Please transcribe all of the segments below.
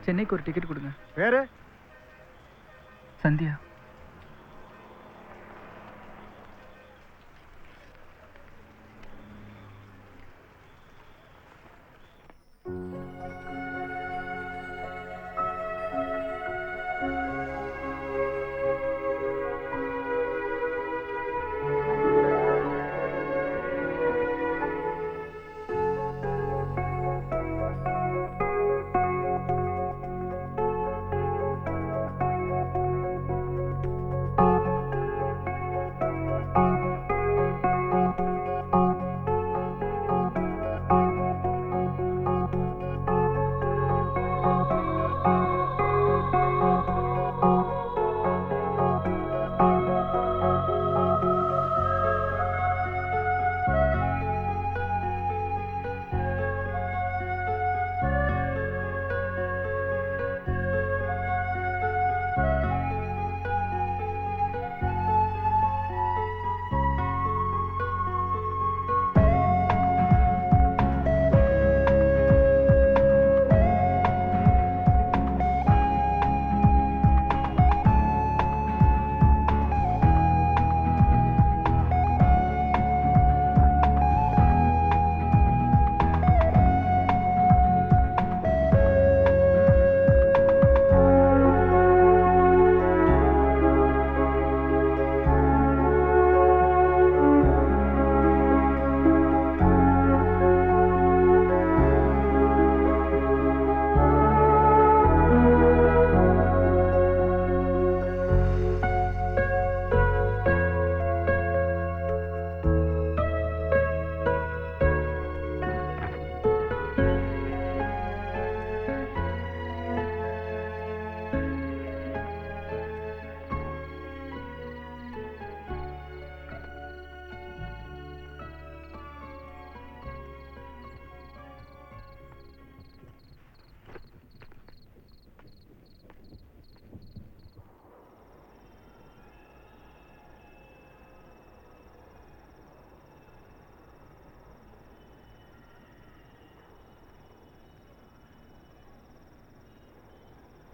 சென்னைக்கு ஒரு டிக்கெட் கொடுங்க. பேரு? சந்தியா.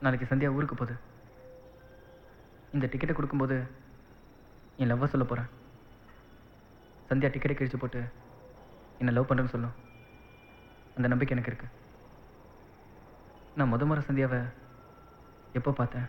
நாளைக்கு சந்தியா ஊருக்கு போகுது. இந்த டிக்கெட்டை கொடுக்கும்போது என் லவ்வை சொல்ல போகிறேன். சந்தியா டிக்கெட்டை கிழிச்சு போட்டு என்னை லவ் பண்ணுறேன்னு சொல்லும். அந்த நம்பிக்கை எனக்கு இருக்கு. நான் முறை சந்தியாவை எப்போ பார்த்தேன்?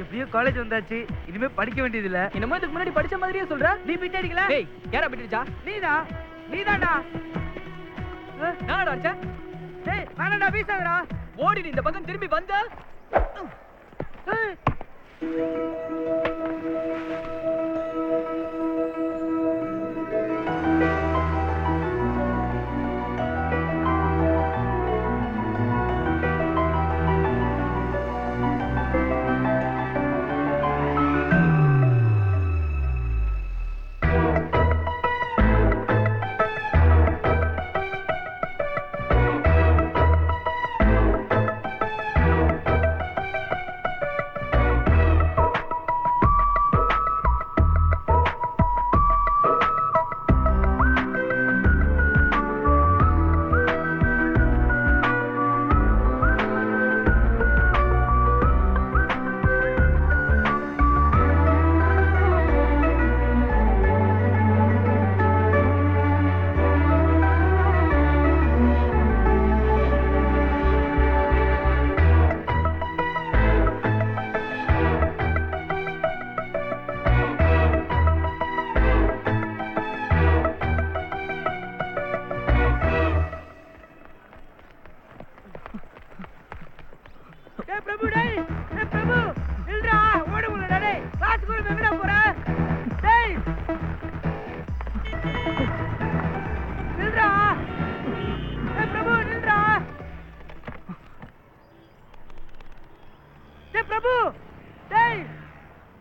எப்படியோ காலேஜ் வந்தாச்சு, இனிமே படிக்க வேண்டியது இல்ல. என்னமோ இதுக்கு முன்னாடி படிச்ச மாதிரியே சொல்ற. நீ பிட் அடிக்கல? டேய், யாரா பிட்டுச்சா? நீதான்டா. நானடா அடிச்சா? டேய், வேணாம்டா, வீசாதடா. ஓடி நீ இந்த பக்கம் திரும்பி வந்த.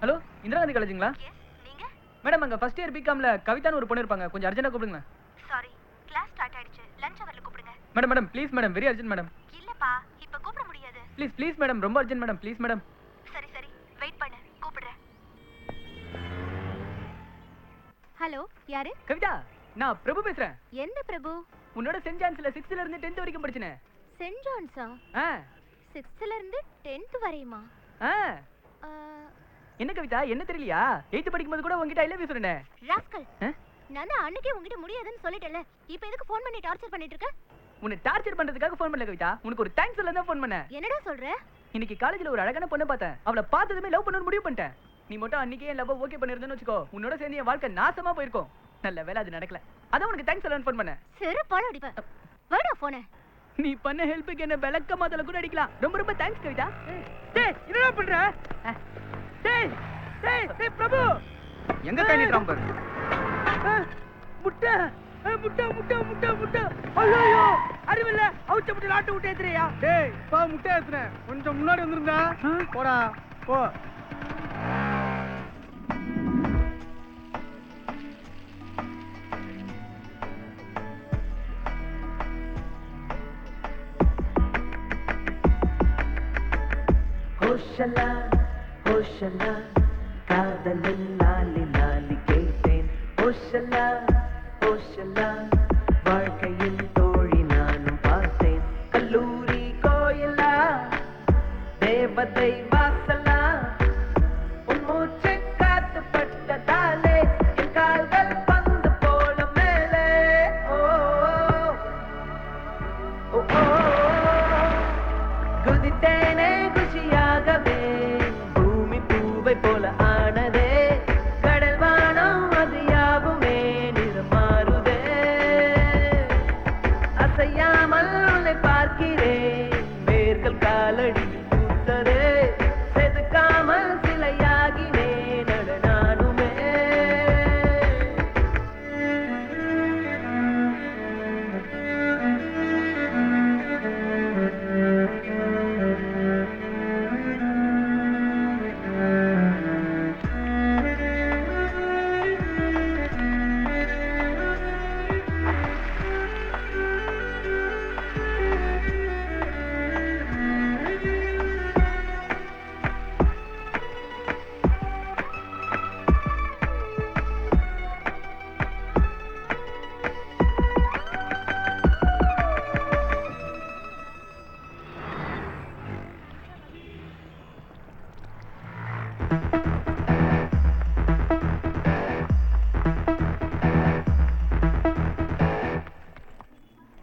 ஹலோ, இந்திரா காந்தி காலேஜுங்களா? மேடம், அங்க ஃபர்ஸ்ட் இயர் பிகாம்ல கவிதான்னு ஒரு பொண்ணு இருப்பாங்க. கொஞ்சம் அர்ஜென்ட்டா கூப்பிடுங்க. சாரி, கிளாஸ் ஸ்டார்ட் ஆயிடுச்சு. லஞ்ச் அவர்ல கூப்பிடுங்க. Madam please madam, very urgent madam. இல்லப்பா, இப்ப ப்ளீஸ் ப்ளீஸ் மேடம், ரொம்ப அர்ஜென்ட் மேடம், ப்ளீஸ் மேடம். சரி சரி, வெயிட் பண்ணு, கூப்பிடுறேன். ஹலோ, யாரு? கவிதா, நான் பிரபு பேசுறேன். எந்த பிரபு? உன்னோட சென்ட் ஜான்ஸ்ல 6th ல இருந்து 10th வரைக்கும் படிச்சனே. சென்ட் ஜான்ஸா? 6th ல இருந்து 10th வரையுமா? என்ன கவிதா, என்ன தெரியலையா? 8th படிக்கும்போது கூட உன்கிட்ட ஐ லவ் யூ சொன்னேன். ராஸ்கல், நான் தான் அன்னைக்கே உன்கிட்ட முடியாதுன்னு சொல்லிட்டேன்ல. இப்போ எதுக்கு ஃபோன் பண்ணி டார்ச்சர் பண்ணிட்டு இருக்க? உன்னை டார்ச்சர் பண்றதுக்காக ஃபோன் பண்ணல கவிதா, உனக்கு ஒரு தேங்க்ஸ் சொல்ல தான் ஃபோன் பண்ணேன். என்னடா சொல்ற? இன்னைக்கு காலேஜ்ல ஒரு அழகான பொண்ணை பார்த்தேன். அவளை பார்த்ததுமே லவ் பண்ணணும்னு முடிவு பண்ணிட்டேன். நீ மட்டும் அன்னைக்கே என் லவ் ஓகே பண்ணிருந்தேன்னு வெச்சுக்கோ, உன்னோட சேர்ந்து என் வாழ்க்கை நாசமா போயிருக்கும். நல்ல வேளை அது நடக்கல. அதான் உனக்கு தேங்க்ஸ் சொல்லணும்னு ஃபோன் பண்ணேன். சரி, போன் அடிப்பேன். வேடா போனே. நீ பண்ண ஹெல்ப்புக்கு என்ன விளக்க மாதல கூட அடிக்கலாம். ரொம்ப ரொம்ப தேங்க்ஸ் கவிதா. டேய், என்னடா பண்ற? டேய் டேய் டேய் பிரபு, எங்க தேடிட்டு பாரு. முட்டை முட்டை முட்டை முட்டை முட்டை. ஐயோ, அறிவில்ல, அவுச்ச முட்டை ஆட்டு விட்டு ஏத்துறியா? டேய், பா முட்டை ஏத்துறேன். கொஞ்சம் முன்னாடி வந்திருந்தா போடா போ. ஹோஷலா ஹோஷலா காதலில் லாலி லாலி கேட்டேன். ஹோஷலா ஹோஷலா வாழ்க்கையில் தோழி நானும் பார்த்தேன். கல்லூரி கோயிலா தேவதை வாசலா உன் மூச்சு காத்து பட்டதாலே என் கால்கள் பந்து போல மேலே. ஓ ஓ ஓ குதித்தேனே குஷியாகவே, பூமி பூவை போல ஆனதே. கடல் வானம் அது யாவுமே நிறம் மாறுதே. அசையாமல் உன்னை பார்க்கிறேன், வேர்கள் காலடியில் பூத்ததே. செதுக்காமல் சிலையாகினேன் அட நானுமே.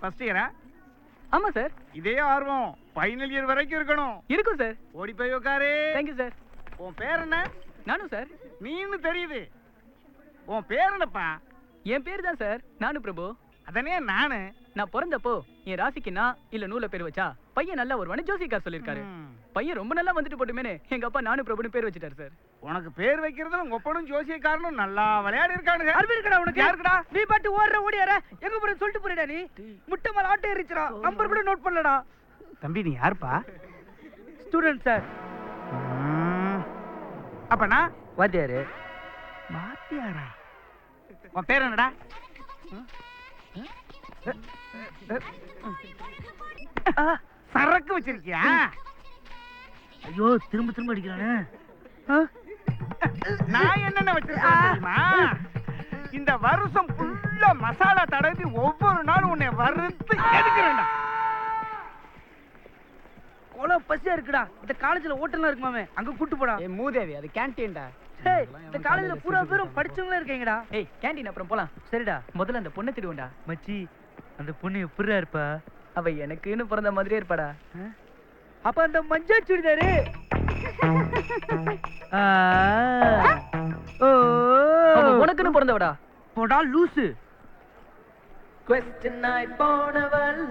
ஃபர்ஸ்ட் இயரா? ஆமா சார். இதே ஆர்வம் ஃபைனல் இயர் வரைக்கும் இருக்கணும். இருக்கும் சார். ஓடி போய் உட்காரு. Thank you sir. உன் பேர் என்ன? நானும் சார். நீன்னு தெரியுது. உன் பேர் என்னப்பா? என் பேர் தான் சார், நானு பிரபு. அதனே நானு. நான் பிறந்தப்போ என் ராசிக்கு நான் இல்ல நூல பேர் வச்சா பையன் நல்லா வருவானு ஜோசிக்கார் சொல்லிருக்காரு. பையன் ரொம்ப நல்லா வந்துட்டு போட்டுமேனு எங்க அப்பா நானு பிரபுன்னு பேர் வச்சிட்டாரு சார். உனக்கு பேர் வைக்கிறதுல உங்க ஒப்பனும் ஜோசியக்காரனும் நல்லா விளையாடி இருக்கானுங்க. அறிவு இருக்கடா உனக்கு? யாருக்குடா? நீ பாட்டு ஓடியார எங்க போற சொல்லிட்டு போறடா நீ. முட்டை மேல ஆட்டோ ஏறிச்சுடா. நம்பர் கூட நோட் பண்ணலடா. தம்பி நீ யாருப்பா? Student sir. அப்பனா வாத்தியாரு. வாத்தியாரா? உன் பேர் என்னடா? சரக்கு வச்சிருக்கியா? ஐயோ, திரும்ப திரும்ப அடிக்கிறானே. நான் என்னென்ன வச்சிருக்கேன் தெரியுமா? இந்த வருஷம் ஃபுல்லா மசாலா தடவி ஒவ்வொரு நாளும் உன்னை வறுத்து எடுக்கிறேன்டா. கொலை பசியா இருக்குடா. இந்த காலேஜ்ல ஹோட்டல்லாம் இருக்குமாமே, அங்க கூட்டு போடா. ஏய் மூதேவி, அது கேண்டீன்டா. ஏய், இந்த காலேஜ்ல பூரா பேரும் படிச்சவங்களே இருக்கீங்கடா. ஏய் கேண்டீன் அப்புறம் போலாம். சரிடா. முதல்ல அந்த பொண்ணை திடுவோம்டா. மச்சி, அந்த பொண்ணு எப்படிடா இருப்பா? அவ எனக்குன்னு பிறந்த மாதிரியே இருப்பாடா. அப்ப அந்த மஞ்சள் சுடிதாரு உனக்குன்னு பிறந்தவடா. போடா லூசு. Question ஆய் போனவள்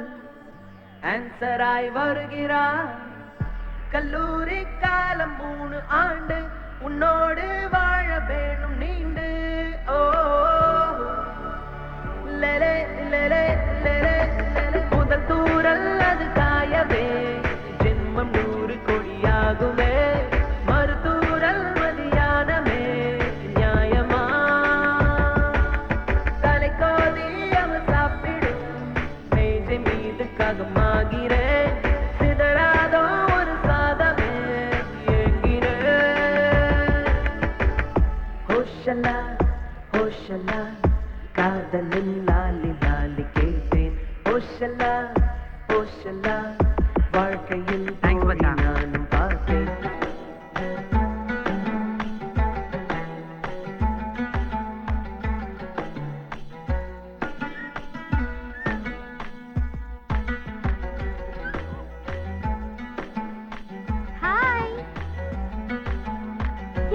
ஆன்சராய் வருகிறார். கல்லூரி காலம் 3 ஆண்டு உன்னோடு வாழ வேணும் நீண்டு. ஓ லலே லலே லலே லலே. முதல் தூரல் அது காயவே ஜென்மம் 100 கொடியாகுமே. மறுதூரல் மதியானமே நியாயமா? தலைக்கோதி அவள் சாப்பிடும் மேஜை மீது ககமாகிறேன். சிதறாதோ ஒரு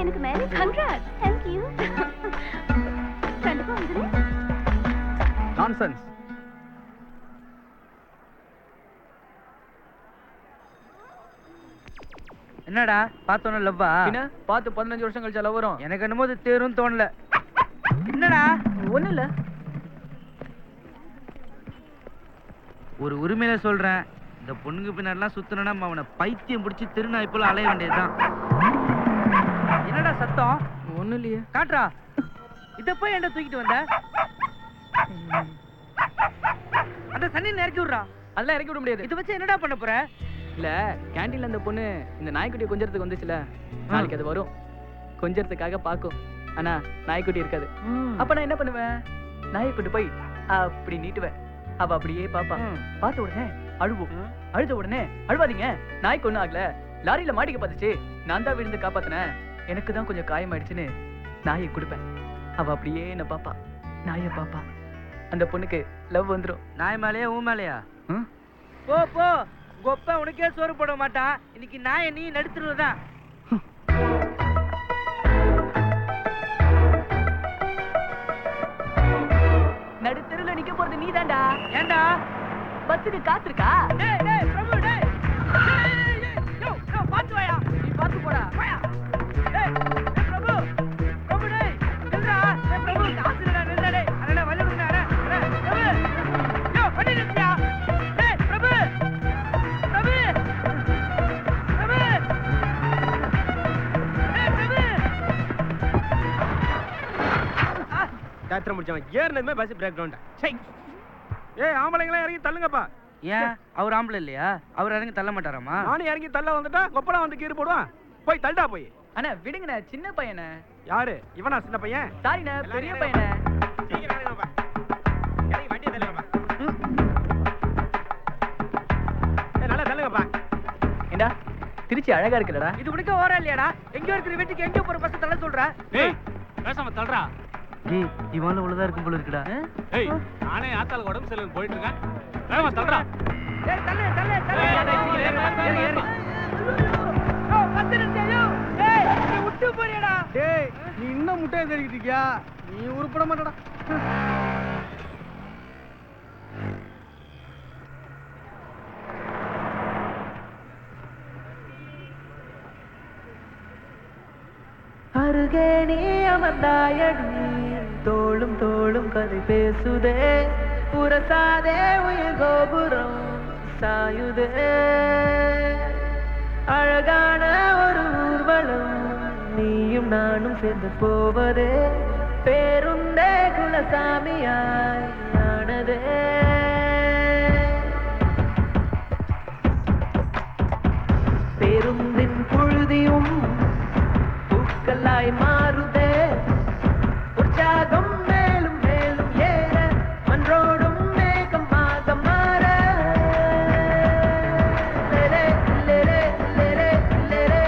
எனக்கு மேரேஜ் கங்க்ராட்ஸ் थैंक यू கண்டிப்பா வந்துரு நான்சென்ஸ். என்னடா பார்த்தோன்னு லவ்வா? என்ன பார்த்து 15 வருஷம் கழிச்சா லவ் வரும்? எனக்கு என்னமோ அது தேரும் தோணல. என்னடா? ஒண்ணும் இல்ல. ஒரு உரிமையில சொல்றேன், இந்த பொண்ணுங்க பின்னாடிலாம் சுத்தணும்னா அவனை பைத்தியம் பிடிச்சி திருநாய் போல அலைய வேண்டியதுதான். என்னடா சத்தம்? ஒண்ணும் இல்லையே. காட்டுறா. இத போய் என்ன தூக்கிட்டு வந்த? அந்த தண்ணியில இறக்கி விடுறா. அதெல்லாம் இறக்கி விட முடியாது. இத வச்சு என்னடா பண்ண போற? இல்ல கேண்டீன்ல அந்த பொண்ணு இந்த நாய்க்குட்டியை கொஞ்சறதுக்கு வந்துச்சுல, நாளைக்கு அது வரும். கொஞ்சறதுக்காக பாக்கும். ஆனா நாய்க்குட்டி இருக்காது. அப்ப நான் என்ன பண்ணுவேன்? நாய்க்குட்டி போய் அப்படி நீட்டுவேன். அவ அப்படியே பாப்பா. பார்த்த உடனே அழுவும். அழுத உடனே அழுவாதீங்க, நாய்க்கு ஒண்ணும் ஆகல, லாரியில மாட்டிக்க பார்த்துச்சு, நான் தான் விழுந்து காப்பாத்தினேன், எனக்கு தான் கொஞ்சம் காயமாயிடுச்சுன்னு நாயை கொடுப்பேன். அவ அப்படியே என்ன பாப்பா, நாயை பாப்பா. அந்த பொண்ணுக்கு லவ் வந்துரும். நாய் மேலையா ஊ மேலையா? போ போ, கொப்ப உனக்கே சோறு போட மாட்டான். இன்னைக்கு நாயை நீ நடுத்துருவதா? நடுத்தருல நிக்க போறது நீ தான்டா. ஏண்டா? பஸ்ஸுக்கு காசு இருக்கா? டேய் டேய் பிரபு டேய். யோ யோ பாத்து வாயா. நீ பாத்து போடா. வாயா. டேய் பிரபு. பிரபு டேய். நில்றா. டேய் பிரபு காசு இல்லடா, நில்றா டேய். அடடா வழி விடுங்க அட. பிரபு. யோ வண்டி நிறுத்தியா. டேய் பிரபு. பிரபு. பிரபு. டேய் பிரபு. டாக்டர் முடிச்சவன் ஏறினதுமே பஸ் பிரேக் டவுன். சை. ஏய் ஆம்பளைங்களா இறங்கி தள்ளுங்கப்பா. ஏன் அவர் ஆம்பளை இல்லையா? அவர் இறங்கி தள்ள மாட்டாராமா? நானும் இறங்கி தள்ள வந்துட்டா கொப்பளம் வந்து கீறு போடுவான். போய் தள்ளுடா போய். அண்ணா விடுங்கண்ணே, சின்ன பையனே. யாரு இவனா சின்ன பையன்? சாரிண்ணே, பெரிய பையனே. சீக்கிரம் இறங்குப்பா. இறங்கி வண்டியை தள்ளுங்கப்பா. நல்லா தள்ளுங்கப்பா. ஏண்டா திருச்சி அழகா இருக்குல்லடா. இது உனக்கு ஓரா இல்லையாடா? எங்கயோ இருக்கிற வீட்டுக்கு எங்கயோ போற பஸ் தள்ள சொல்ற? ஏய் பேசாம தள்ளுடா. டேய் இவனால உள்ளதா இருக்கும் போல இருக்குடா. ஏய் நானே ஆத்தாளுக்கு உடம்பு சரியில்லைன்னு போயிட்டு இருக்கேன். வேகமா தள்ளுடா. டேய் தள்ளு தள்ளு தள்ளு. ஏறு, ஏறு. ஓ பஸ் நிறுத்தியா? டேய் நீ விட்டு போறியடா. டேய் நீ இன்னும் முட்டையை தேடிக்கிட்டு இருக்கியா? நீ உருப்பட மாட்டடா. அருகே நீ அமர்ந்தாயடி, தோளும் தோளும் கதை பேசுதே, புரசாதே உயிர் கோபுரம் சாயுதே, அழகான ஒரு ஊர்வலம் நீயும் நானும் சேர்ந்து போவதே, பேருந்தே குலசாமியாய் ஆனதே. பேருந்தின் புழுதியும் பூக்களாய் மாறுதே, உற்சாகம் மேலும் மேலும் ஏற, மன்றோடும் மேகமாக மாற. லேலே, லேலே, லேலே, லேலே.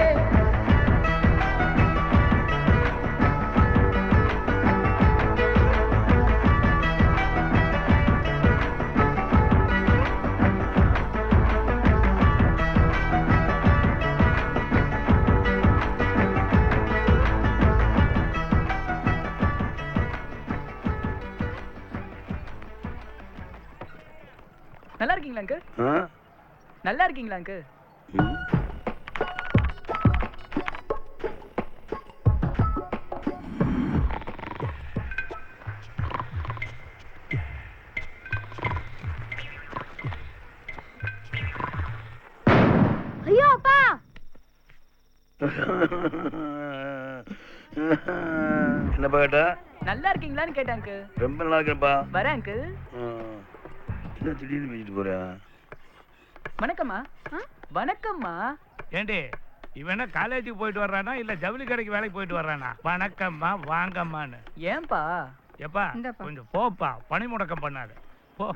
நல்லா இருக்கீங்களா அங்கு? நல்லா இருக்கீங்களா அங்கு? ஐயோ அப்பா, என்னப்பா கேட்டா? நல்லா இருக்கீங்களான்னு கேட்டேன் அங்கு. ரொம்ப நல்லா இருக்கேன்ப்பா. வரேன் அங்கு. என்ன திடீர்னு பேசிட்டு போற? வணக்கம்மா. வணக்கம்மா. ஏண்டி இவன் என்ன காலேஜுக்கு போயிட்டு வர்றானா இல்ல ஜவுளி கடைக்கு வேலைக்கு போயிட்டு வர்றானா? வணக்கம்மா வாங்கம்மான்னு. ஏன்பா? எப்பா கொஞ்சம் போப்பா, பணி முடக்கம் பண்ணாது போ.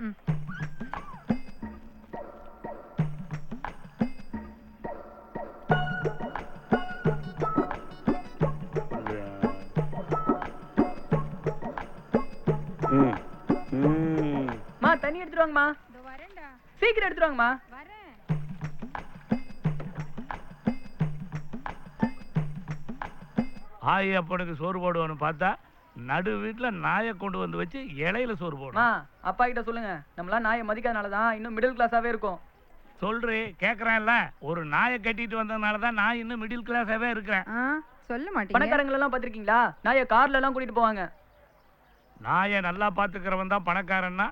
மா தண்ணி எடுத்துட்டு வாங்கம்மா. சீக்கிரம் எடுத்துட்டு வாங்கம்மா. ஆயி அப்பனுக்கு சோறு போடுவான்னு பார்த்தா நடு வீட்டில் நாயை கொண்டு வந்து வச்சு இலையில சோறு மா போடும். அப்பா கிட்ட சொல்லுங்க, நம்மளாம் நாயை மதிக்காதனால தான் இன்னும் மிடில் கிளாஸாவே இருக்கும். சொல்றேன் கேட்குறான்ல, ஒரு நாயை கட்டிட்டு வந்ததுனால தான் நான் இன்னும் மிடில் கிளாஸாவே இருக்கிறேன். சொல்ல மாட்டீங்க. பணக்காரங்க எல்லாம் பாத்திருக்கீங்களா, நாயை கார்ல எல்லாம் கூட்டிட்டு போவாங்க. நாயை நல்லா பார்த்துக்கிறவன் தான் பணக்காரன்னா,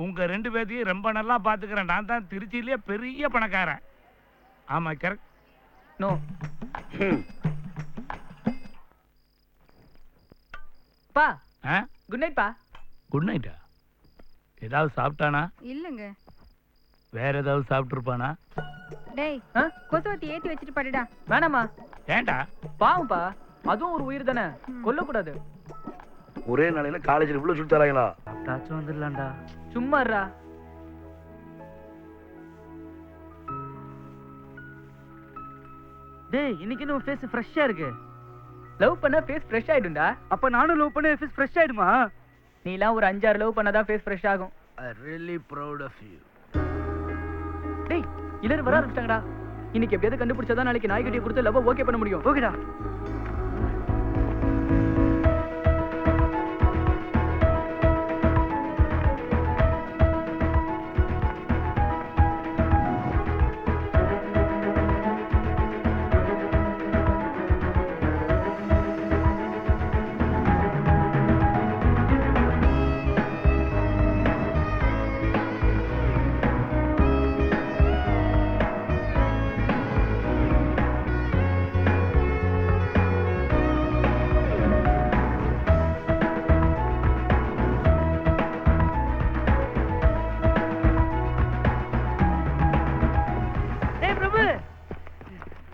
உங்க 2 பேர்த்தையும் ரொம்ப நல்லா பார்த்துக்கிறேன். நான் தான் திருச்சியிலேயே பெரிய பணக்காரன். ஆமா கரெக்ட். நோ. பா குட் நைட் பா. குட் நைட்டா? ஏதாவது சாப்பிட்டானா? இல்லங்க. வேற ஏதாவது சாப்பிட்டு இருப்பானா? டேய் கொசுவத்தி ஏத்தி வச்சுட்டு படுடா. வேணாமா. ஏண்டா? பாவம்பா, அதுவும் ஒரு உயிர் தானே, கொல்லக்கூடாது. ஒரே நாளையில காலேஜில் இவ்வளவு சுட்டு தராங்களா? சாப்பிட்டாச்சும் வந்துடலாம்டா. சும்மா இருடா. டேய் இன்னைக்கு நம்ம ஃபேஸ் ஃப்ரெஷ்ஷா இருக்கு. லவ் பண்ணா ஃபேஸ் ஃப்ரெஷ் ஆயிடும்டா. அப்ப நானும் லவ் பண்ண ஃபேஸ் ஃப்ரெஷ் ஆயிடுமா? நீலாம் ஒரு 5-6 லவ் பண்ணாதான் ஃபேஸ் ஃப்ரெஷ் ஆகும். I really proud of you. டேய் எல்லாரும் வர ஆரம்பிச்சிட்டாங்கடா. இன்னைக்கு எப்படியாவது கண்டுபிடிச்சாதான் நாளைக்கு நாய்க்குட்டியை கொடுத்து லவ் ஓகே பண்ண முடியும். ஓகேடா.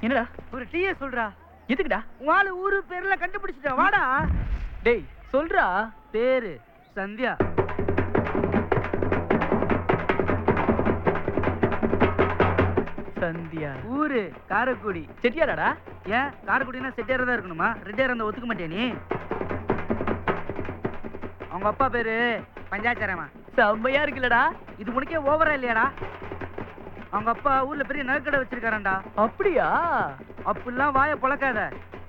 என்னடா ஒரு டீயே சொல்றா. எதுக்குடா? உன் ஆளு ஊரு பேர்ல கண்டுபிடிச்சிட்ட. வாடா. டேய் சொல்றா. பேரு சந்தியா. சந்தியா. ஊரு காரைக்குடி. செட்டியாராடா? ஏன் காரைக்குடினா செட்டியாரா தான் இருக்கணுமா? ரெட்டியாரா இருந்தா ஒத்துக்க மாட்டியா நீ? அவங்க அப்பா பேரு பஞ்சாச்சாரமா. செம்மையா இருக்குல்லடா. இது உனக்கே ஓவரா இல்லையாடா? அவங்க அப்பா ஊர்ல பெரிய நகைக்கடை வச்சிருக்காரண்டா. அப்படியா? அப்படிலாம் வாயை பொழக்காத,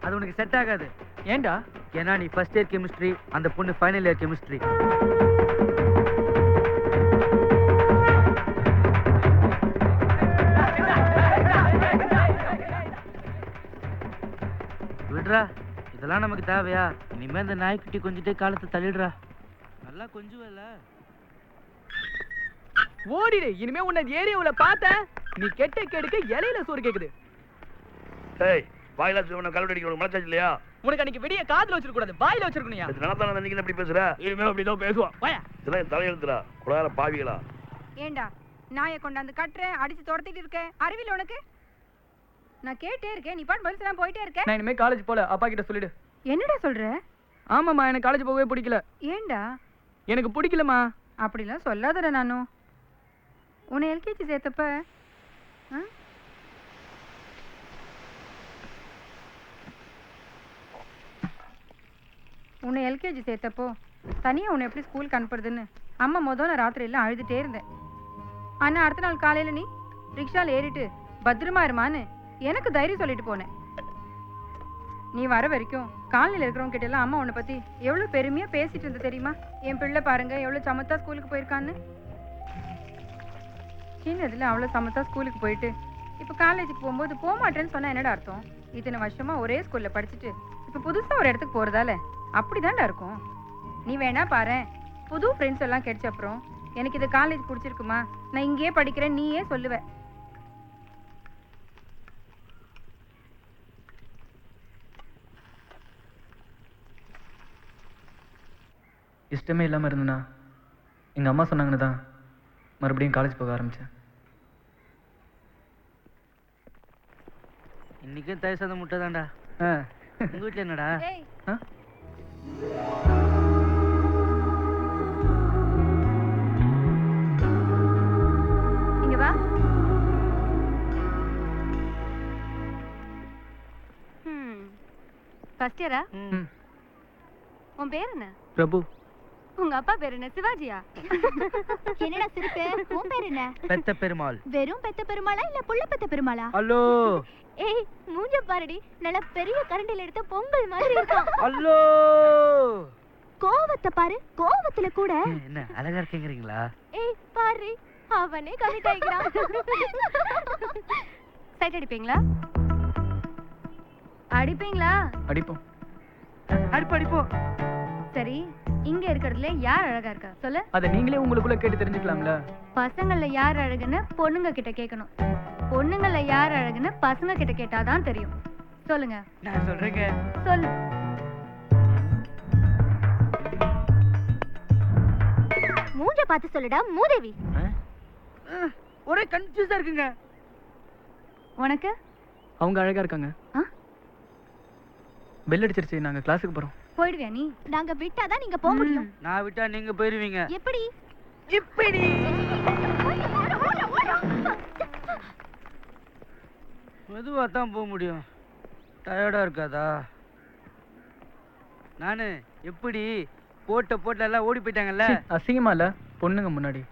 அது உனக்கு செட் ஆகாது. ஏன்டா? ஏன்னா நீ ஃபர்ஸ்ட் இயர் கெமிஸ்ட்ரி, அந்த பொண்ணு ஃபைனல் இயர் கெமிஸ்ட்ரி. விடுறா, இதெல்லாம் நமக்கு தேவையா? இனிமே இந்த நாய்க்குட்டி கொஞ்சிட்டே காலத்தை தள்ளிடுறா. நல்லா கொஞ்சுவல. ஓடிடு. இனிமே உன்னை ஏரியாவுல பார்த்த நீ கெட்ட கேடுக்கு இலையில சோறு கேக்குது. டேய் வாயிலா சொல்லுவன கல்வடி அடிக்க உனக்கு மனசாட்சி இல்லையா? உனக்கு அன்னைக்கு வெடிய காதுல வச்சிருக்க கூடாது, வாயில வச்சிருக்கணும்யா. இது நடந்தானே அன்னைக்கு இப்படி பேசுற? இனிமே அப்படிதான் பேசுவான். வாயா. இதெல்லாம் என் தலையெழுத்துடா. குடார பாவிகளா. ஏண்டா நாயை கொண்டாந்து கட்டுறேன், அடிச்சு துரத்திட்டு இருக்க. அறிவில்லை உனக்கு? நான் கேட்டே இருக்கேன், நீ பாட்டு பதில் சொல்லாம போயிட்டே இருக்க. நான் இனிமே காலேஜ் போல, அப்பா கிட்ட சொல்லிடு. என்னடா சொல்ற? ஆமாம்மா, எனக்கு காலேஜ் போகவே பிடிக்கல. ஏண்டா? எனக்கு பிடிக்கலமா. அப்படிலாம் சொல்லாதடா. நானும் உன்னை எல்கேஜி சேர்த்தப்ப உன்னை எல்கேஜி சேர்த்தப்போ தனியாக உன்னை எப்படி ஸ்கூலுக்கு அனுப்புறதுன்னு அம்மா முதல்ல ராத்திரி எல்லாம் அழுதுகிட்டே இருந்தேன். ஆனால் அடுத்த நாள் காலையில் நீ ரிக்ஷாவில் ஏறிட்டு பத்திரமா இருமான்னு எனக்கு தைரியம் சொல்லிட்டு போனேன். நீ வர வரைக்கும் காலையில் இருக்கிறவங்க கிட்ட எல்லாம் அம்மா உன்னை பற்றி எவ்வளோ பெருமையாக பேசிட்டு இருந்த தெரியுமா? என் பிள்ளை பாருங்க எவ்வளோ சமத்தா ஸ்கூலுக்கு போயிருக்கான்னு. சின்னதுல அவ்வளோ சமத்தா ஸ்கூலுக்கு போயிட்டு இப்போ காலேஜுக்கு போகும்போது போக மாட்டேன்னு சொன்னா என்னடா அர்த்தம்? இத்தனை வருஷமா ஒரே ஸ்கூல்ல படிச்சுட்டு இப்போ புதுசா ஒரு இடத்துக்கு போறதால அப்படிதான்டா இருக்கும். நீ வேணா பாரு, புது ஃப்ரெண்ட்ஸ் எல்லாம் கிடைச்ச அப்புறம் எனக்கு இது காலேஜ் பிடிச்சிருக்குமா, நான் இங்கேயே படிக்கிறேன் நீயே சொல்லுவ. இஷ்டமே இல்லாமல் இருந்தேன்னா எங்கள் அம்மா சொன்னாங்கன்னு தான் மறுபடியும் காலேஜ் போக ஆரம்பித்தேன். இன்னைக்கும் தயிர் சாதம் முட்டை தான்டா. உங்க வீட்டில் என்னடா? இங்க வா. ஃபர்ஸ்ட் இயரா? உன் பேர் என்ன? பிரபு. உங்க அப்பா பேர் என்ன, சிவாஜியா? என்னடா சிரிப்பு? உன் பேர் என்ன? பெத்த பெருமாள். வெறும் பெத்த பெருமாளா இல்ல புள்ள பெத்த பெருமாளா? ஹலோ. ஏய் மூஞ்ச பாருடி, நல்ல பெரிய கரண்டில எடுத்த பொங்கல் மாதிரி இருக்கான். ஹலோ. கோவத்தை பாரு, கோவத்துல கூட. என்ன அழகா இருக்கீங்களா? ஏய் பாரு, அவனே கமிட் ஆயிக்கிறான். சைட் அடிப்பீங்களா? அடிப்பீங்களா? அடிப்போம். அடிப்போம். சரி, இங்க இருக்கிறதுல யார் அழகா இருக்கா சொல்லு. அதை நீங்களே உங்களுக்குள்ள கேட்டு தெரிஞ்சுக்கலாம்ல. பசங்கள்ல யார் அழகுன்னு பொண்ணுங்க கிட்ட கேட்கணும். பொண்ணுங்கள்ல யார் அழகுன்னு பசங்க கிட்ட கேட்டாதான் தெரியும். சொல்லுங்க. நான் சொல்றேங்க. சொல்லு. மூஞ்ச பார்த்து சொல்லுடா மூதேவி. ஒரே கன்ஃபியூஸா இருக்குங்க. உனக்கு? அவங்க அழகா இருக்காங்க. பெல் அடிச்சிருச்சு, நாங்க கிளாஸுக்கு போறோம். போயிடுவியா நீ? நாங்க விட்டாதான் நீங்க போக முடியும். நான் விட்டா நீங்க போயிருவீங்க. எப்படி? இப்படி. மெதுவா தான் போக முடியும். டயர்டா இருக்காதா? நானு எப்படி போட்ட எல்லாம் ஓடி போயிட்டாங்கல்ல. அசிங்கமா இல்ல பொண்ணுங்க முன்னாடி?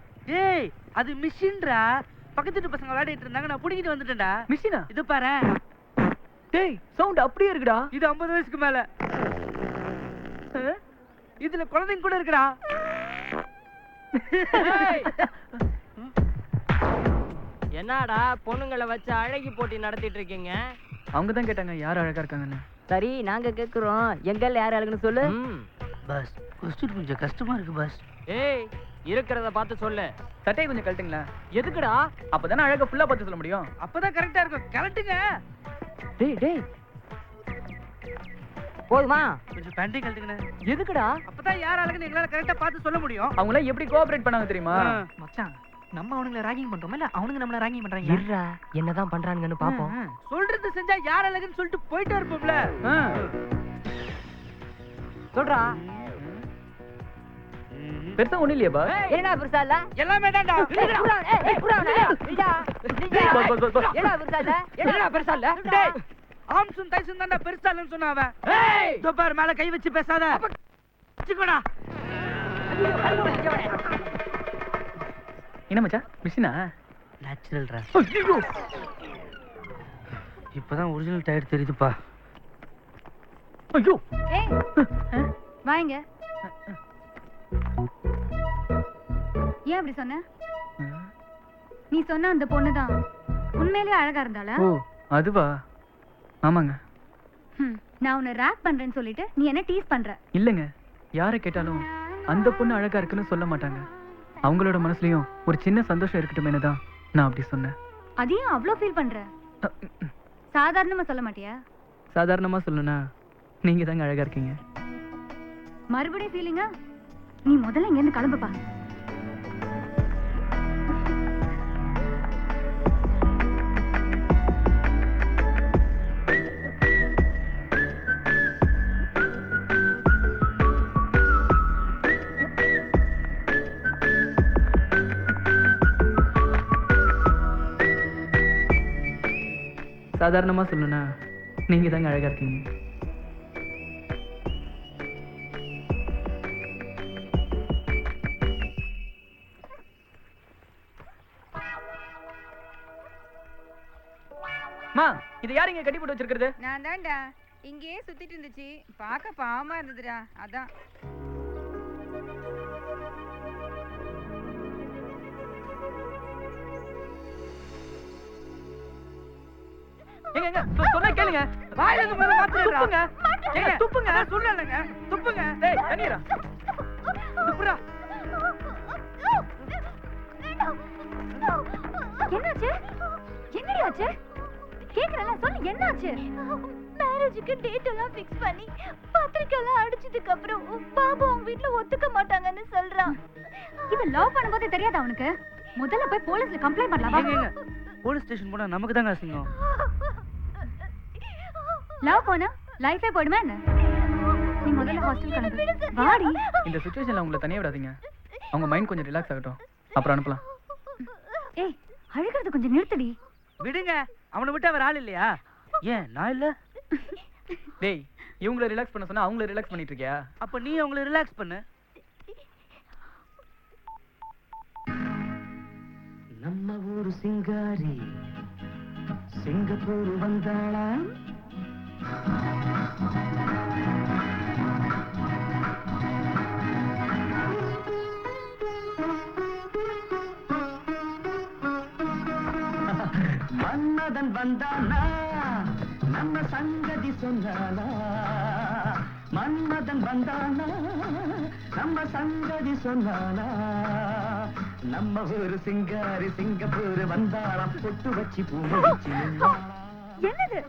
ஏய் அது மிஷின்ரா. பக்கத்து வீட்டு பசங்க விளையாடிட்டு இருந்தாங்க, நான் புடிக்கிட்டு வந்துட்டேன்டா. மிஷினா? இது பாரு. டேய் சவுண்ட் அப்படியே இருக்குடா. இது 50 வயசுக்கு மேல. இதுல குழந்தைங்க கூட இருக்குடா. என்னடா பொண்ணுங்களை வச்சு அழகி போட்டி நடத்திட்டு இருக்கீங்க? அவங்க தான் கேட்டாங்க யார் அழகா இருக்காங்கன்னு. சரி நாங்க கேக்குறோம், எங்கல்ல யார் அழகுன்னு சொல்லு. பஸ் கொஸ்டின் கொஞ்சம் கஷ்டமா இருக்கு பஸ். ஏய் இருக்கிறத பார்த்து சொல்லு. சட்டையை கொஞ்சம் கழட்டுங்களா? எதுக்குடா? அப்பதானே அழகா ஃபுல்லா பார்த்து சொல்ல முடியும். அப்பதான் கரெக்டா இருக்கும். கரெக்ட்டுங்க. டேய் டேய் போதுமா? கொஞ்சம் பேண்டையும் கழட்டுங்கண்ணே. எதுக்குடா? அப்பதான் யார் அழகுன்னு எங்களால கரெக்டா பார்த்து சொல்ல முடியும். அவங்கள எப்படி கோஆபரேட் பண்ணாங்க தெரியுமா? மச்சான், நம்ம அவனுங்களை ராகிங் பண்றோமா இல்ல அவனுங்க நம்மள ராகிங் பண்றாங்க? இருடா, என்னதான் பண்றானுங்கன்னு பாப்போம். சொல்றது செஞ்சா யார் அழகுன்னு சொல்லிட்டு போயிட்டே இருப்போம்ல. சொல்றா. பெருசா ஒண்ணு இல்லையா பா? என்னடா பெருசா இல்ல? எல்லாமே தான்டா. என்னடா பெருசா இல்ல? என்னடா பெருசா இல்ல? டேய் ஆம்சும் தைசும் தான்டா பெருசா இல்லன்னு சொன்னாவ. இதோ பாரு மேல கை வச்சு பேசாத. வச்சுக்கோடா. என்ன மச்சான் மிஷினா? நேச்சுரல்ரா. இப்பதான் ஒரிஜினல் டயர் தெரியுதுப்பா. ஐயோ ஏய் வாங்க. ஏன் அப்படி சொன்ன? நீ சொன்ன அந்த பொண்ணுதான் உண்மையிலேயே அழகா இருந்தாளா? ஓ அதுவா? ஆமாங்க. நான் உன்னை ரேக் பண்றேன்னு சொல்லிட்டு நீ என்ன டீஸ் பண்ற? இல்லைங்க, யாரை கேட்டாலும் அந்த பொண்ணு அழகா இருக்குன்னு சொல்ல மாட்டாங்க. அவங்களோட மனசுலயும் ஒரு சின்ன சந்தோஷம் இருக்கட்டுமேனு தான் நான் அப்படி சொன்னேன். அதையும் அவ்வளோ ஃபீல் பண்ற? சாதாரணமா சொல்ல மாட்டியா? சாதாரணமா சொல்லணும்னா நீங்க தாங்க அழகா இருக்கீங்க. மறுபடியும் ஃபீலிங்கா? நீ முதல்ல இங்க இருந்து கிளம்புப்பா. சாதாரணமா சொல்லணும்னா நீங்க தாங்க அழகா இருக்கீங்க. மா, இது யார் இங்க கட்டி போட்டு வச்சிருக்கிறது? நான் தான்டா. இங்கேயே சுத்திட்டு இருந்துச்சு, பார்க்க பாவமா இருந்ததுடா, அதான். எங்க சொன்னா கேளுங்க. வாயில இருந்து மேல மாத்துறா. துப்புங்க. ஏங்க துப்புங்க. சொல்லலங்க. துப்புங்க. டேய் தண்ணீரா. துப்புடா. என்னாச்சு? என்னடி ஆச்சு? கேக்குறல சொல்லு, என்னாச்சு? மேரேஜுக்கு டேட் எல்லாம் ஃபிக்ஸ் பண்ணி பத்திரிக்கை எல்லாம் அடிச்சதுக்கு அப்புறம் பாபு அவங்க வீட்ல ஒத்துக்க மாட்டாங்கன்னு சொல்றான். இது லவ் பண்ணும்போது தெரியாதா அவனுக்கு? முதல்ல போய் போலீஸ்ல கம்ப்ளைண்ட் பண்ணலாம். போலீஸ் ஸ்டேஷன் போனா நமக்கு தாங்க அசிங்கம். லவ் போனா லைஃபே போயிடுமா என்ன? நீ முதல்ல ஹாஸ்டல் கிளம்பு. வாடி. இந்த சிச்சுவேஷன்ல உங்களை தனியா விடாதீங்க. அவங்க மைண்ட் கொஞ்சம் ரிலாக்ஸ் ஆகட்டும், அப்புறம் அனுப்பலாம். ஏய் அழுகிறது கொஞ்சம் நிறுத்தடி. விடுங்க, அவனை விட்டு அவர் ஆள் இல்லையா? ஏன் நான் இல்ல? டேய் இவங்கள ரிலாக்ஸ் பண்ண சொன்னா அவங்கள ரிலாக்ஸ் பண்ணிட்டு இருக்கியா? அப்ப நீ அவங்கள ரிலாக்ஸ் பண்ணு. நம்ம ஊரு சிங்காரி சிங்கப்பூர் வந்தாளா மன்மதன் வந்தானா நம்ம சங்கதி சொன்னானா மன்மதன் வந்தானா நம்ம சங்கதி சொன்னானா நம்ம ஊரு சிங்காரி சிங்கப்பூர் வந்தாளாம் பொட்டு வச்சு பூ முடிச்சு என்னது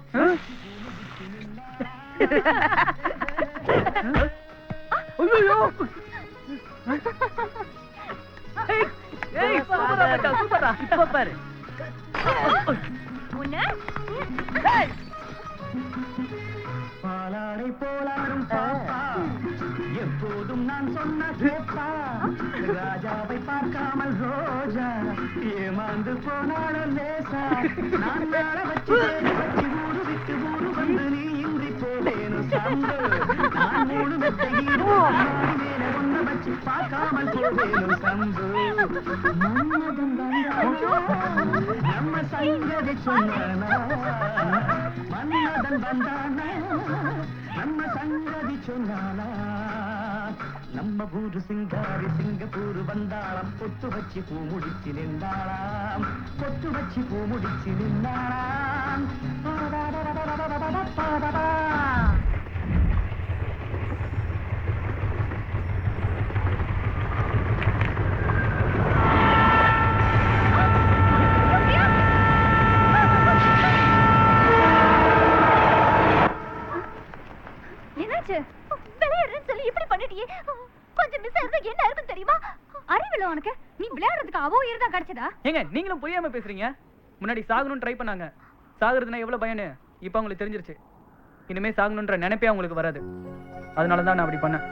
ஐயோ சூப்பரா இப்ப பாரு பாலாடை போலாடும் பாப்பா எப்போதும் நான் சொன்ன கேப்பா ராஜாவை பார்க்காமல் ரோஜா ஏமாந்து போனாலும் லேசா நான் நாள வச்சு ஊரு விட்டு ஊரு வந்து நீ இன்றி போவேணும் சம்பு நான் மூணு மெத்தையீடு மேல ஒண்ணு வச்சு பார்க்காமல் போவேணும் சம்பு மன்மதன் நம்ம சங்கதி சொன்னானா மன்மதன் வந்தானா நம்ம சங்கதி சொன்னானா நம்ம ஊரு சிங்காரி சிங்கப்பூர் வந்தாளாம் பொட்டு வச்சு பூ முடிச்சு நின்றாளாம் பொட்டு வச்சு பூ முடிச்சு நின்றாளாம் என்னாச்சு விளையாடுறேன்னு சொல்லி இப்படி பண்ணிட்டியே கொஞ்சம் மிஸ் ஆயிருந்தா என்ன ஆயிருக்கும் தெரியுமா அறிவில்லை உனக்கு நீ விளையாடுறதுக்கு அவ உயிர் தான் கிடைச்சதா ஏங்க நீங்களும் புரியாம பேசுறீங்க முன்னாடி சாகணும்னு ட்ரை பண்ணாங்க சாகுறதுனா எவ்வளவு பயன்னு இப்ப அவங்களுக்கு தெரிஞ்சிருச்சு இனிமே சாகணுன்ற நினைப்பே அவங்களுக்கு வராது அதனாலதான் நான் அப்படி பண்ணேன்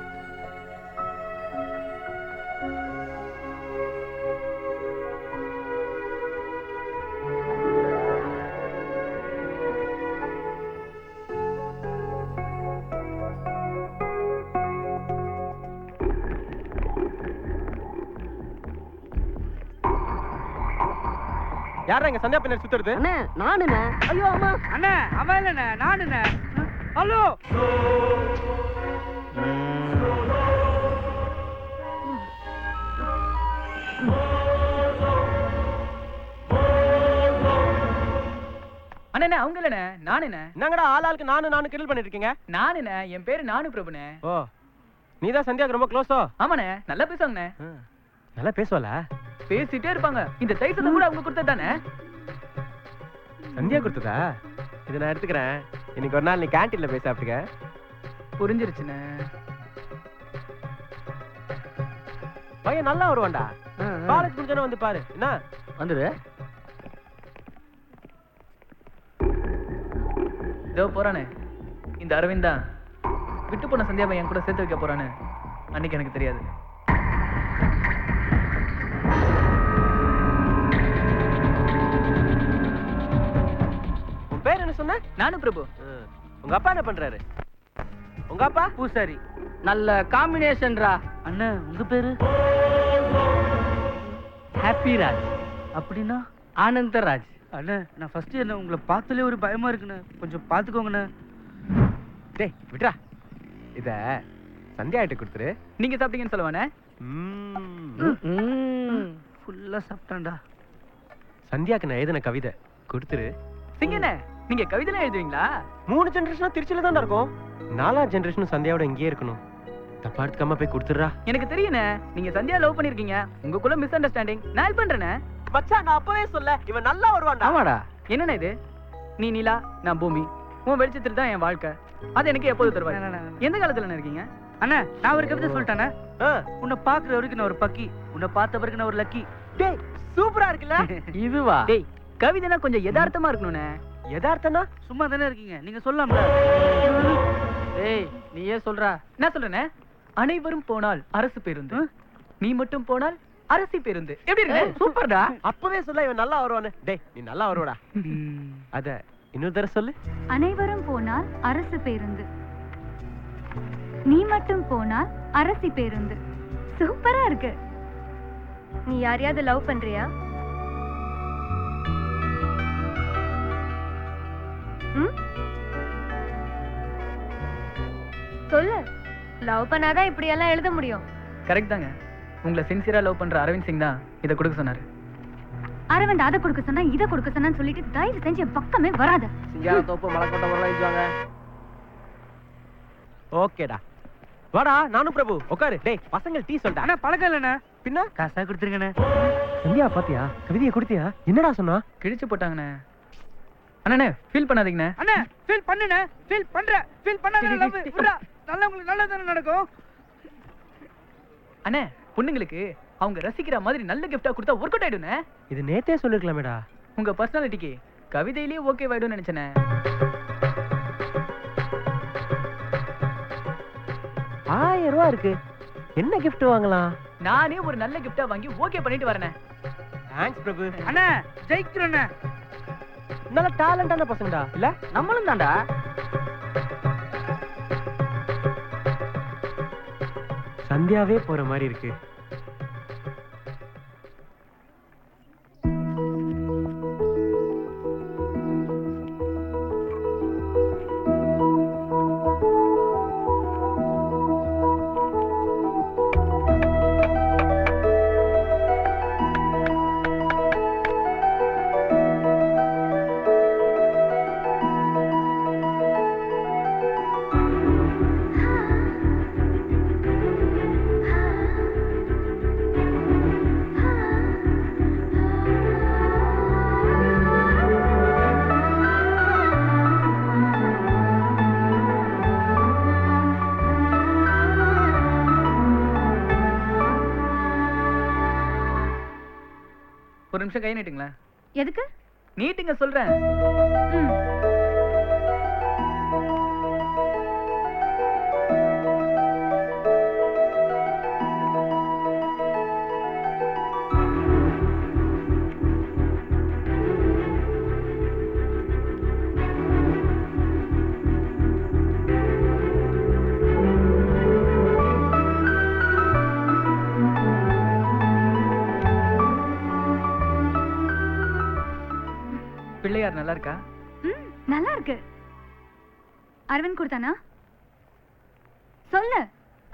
யாரா இங்க சந்தியா பின்னர் சுத்துறது? அண்ணே நானுண்ணே. ஐயோ அம்மா. அண்ணே அவன் இல்லண்ணே நானுண்ணே. ஹலோ அண்ணே அவங்க இல்லண்ணே நானுண்ணே. என்னங்கடா ஆளாளுக்கு நானு கிண்டல் பண்ணிட்டு இருக்கீங்க? நானுண்ணே என் பேரு நானு பிரபுண்ணே. ஓ நீதான் சந்தியாக்கு ரொம்ப க்ளோஸோ? ஆமாண்ணே நல்லா பேசுவாங்கண்ணே. நல்லா பேசுவல? பேசிட்டே இருப்பாங்க. இந்த தைசத்தை கூட அவங்க கொடுத்தது தானே. சந்தியா கொடுத்ததா? இதை நான் எடுத்துக்கிறேன். இன்னைக்கு ஒரு நாள் நீ கேன்டீன்ல போய் சாப்பிட்டுக்க. புரிஞ்சிருச்சுண்ணே. பையன் நல்லா வருவான்டா. காலேஜ் முடிஞ்சோன்னு வந்து பாரு. என்ன வந்துரு. இதோ போறானே இந்த அரவிந்த் தான் விட்டு போன சந்தியாவை என் கூட சேர்த்து வைக்க போறானு அன்னைக்கு எனக்கு தெரியாது. உன் பேர் என்ன சொன்ன? நானு பிரபு. உங்க அப்பா என்ன பண்றாரு? உங்க அப்பா பூசாரி. நல்ல காம்பினேஷன்ரா. அண்ணா உங்க பேரு? ஹாப்பி ராஜ். அப்படின்னா ஆனந்தராஜ். அண்ணா நான் ஃபர்ஸ்ட் என்ன உங்களை பார்த்தாலே ஒரு பயமா இருக்குண்ணே, கொஞ்சம் பார்த்துக்கோங்கண்ணே. டேய் விட்றா. இத சந்தியா கிட்ட கொடுத்துரு. நீங்க சாப்பிட்டீங்கன்னு சொல்லுவானே. ஃபுல்லா சாப்பிட்டான்டா. சந்தியாக்கு நான் எழுதின கவிதை கொடுத்துரு. சிங்கண்ணே நீங்க கவிதைலாம் எழுதுவீங்களா? 3 ஜெனரேஷனா திருச்சியில தான் இருக்கும். 4ஆம் ஜெனரேஷன் சந்தியாவோட இங்கேயே இருக்கணும். தப்பா எடுத்துக்காம போய் கொடுத்துடுறா. எனக்கு தெரியுண்ணே நீங்க சந்தியா லவ் பண்ணிருக்கீங்க. உங்களுக்குள்ள மிஸ் அண்டர்ஸ்டாண்டிங். நான் ஹெல்ப் பண்றேனே. மச்சான் நான் அப்பவே சொல்ல இவன் நல்லா வருவான்டா. ஆமாடா. என்னண்ணே இது? நீ நிலா நான் பூமி. உன் வெளிச்சத்துல தான் என் வாழ்க்கை. அது எனக்கு எப்போது தருவாய்? எந்த காலத்துல இருக்கீங்க? அண்ணா நான் ஒரு கவிதை சொல்லிட்டானே. உன்னை பாக்குற வரைக்கும் நான் ஒரு பக்கி, உன்னை பார்த்த வரைக்கும் நான் ஒரு லக்கி. டேய் சூப்பரா இருக்குல்ல? இதுவா? டேய் கவிதைனா கொஞ்சம் யதார்த்தமா இருக்கணும்னே. யதார்த்தனா? சும்மா தானே இருக்கீங்க, நீங்க சொல்லலாம்ல. டேய் நீயே சொல்றா. என்ன சொல்றேனே? அனைவரும் போனால் அரசு பேருந்து, நீ மட்டும் போனால் அரசி பேருந்து. எப்படி இருக்கு? சூப்பர்டா. அப்பவே சொல்ல இவன் நல்லா வருவானே. டேய் நீ நல்லா வருவடா. அத இன்னொரு தடவை சொல்லு. அனைவரும் போனால் அரசு பேருந்து, நீ மட்டும் போனால் அரசி பேருந்து. சூப்பரா இருக்கு. நீ யாரையாவது லவ் பண்றியா? ம்? சொல்லு. லவ் பண்ணாதான் இப்படி எல்லாம் எழுத முடியும். கரெக்ட் தாங்க. உங்களை சின்சியரா லவ் பண்ற அரவிந்த் சிங் தான் இதை கொடுக்க சொன்னாரு. அரவிந்த் அதை கொடுக்க சொன்னா இதை கொடுக்க சொன்னான்னு சொல்லிட்டு தயவு செஞ்சு என் பக்கமே வராத. சிங்கார தோப்பு மலைக்கோட்டை வரலாம் எழுதுவாங்க. ஓகேடா வாடா. நானும் பிரபு உட்காரு. டேய் பசங்க டீ சொல்லிட்டா. அண்ணா பழக்கம் இல்லண்ணே. பின்ன காசா கொடுத்துருங்கண்ணே. சந்தியா பாத்தியா? கவிதையை கொடுத்தியா? என்னடா சொன்னா? கிழிச்சு போட்டாங்கண்ணே. அண்ணே ஃபீல் பண்ணாதீங்கண்ணே. அண்ணே ஃபீல் பண்ணுண்ணே. ஃபீல் பண்ணாத லவ் விடுடா. நல்லவங்களுக்கு நல்லதானே நடக்கும். அண்ணே பொண்ணுங்களுக்கு அவங்க ரசிக்கிற மாதிரி நல்ல கிஃப்டா கொடுத்தா ஒர்க் அவுட் ஆயிடுனே. இது நேத்தே சொல்லிருக்கலாமேடா. உங்க பர்சனாலிட்டிக்கு கவிதையிலேயே ஓகே ஆயிடும்னு நினைச்சேனே. 1000 ரூபா இருக்கு. என்ன gift வாங்கலாம்? நானே ஒரு நல்ல கிஃப்டா வாங்கி ஓகே பண்ணிட்டு வரேனே. தேங்க்ஸ் பிரபு. அண்ணே ஜெயிக்கிறோண்ணே. நல்ல டாலண்டான பசங்கடா இல்ல? நம்மளும் தான்டா. சந்தியாவே போற மாதிரி இருக்கு. ஒரு நிமிஷம் கை நீட்டுங்களா? எதுக்கு? நீட்டுங்க சொல்றேன். ம். பிள்ளையார் நல்லா இருக்கா? ம், நல்லா இருக்கு. அரவிந்த் கொடுத்தானா? சொல்லு.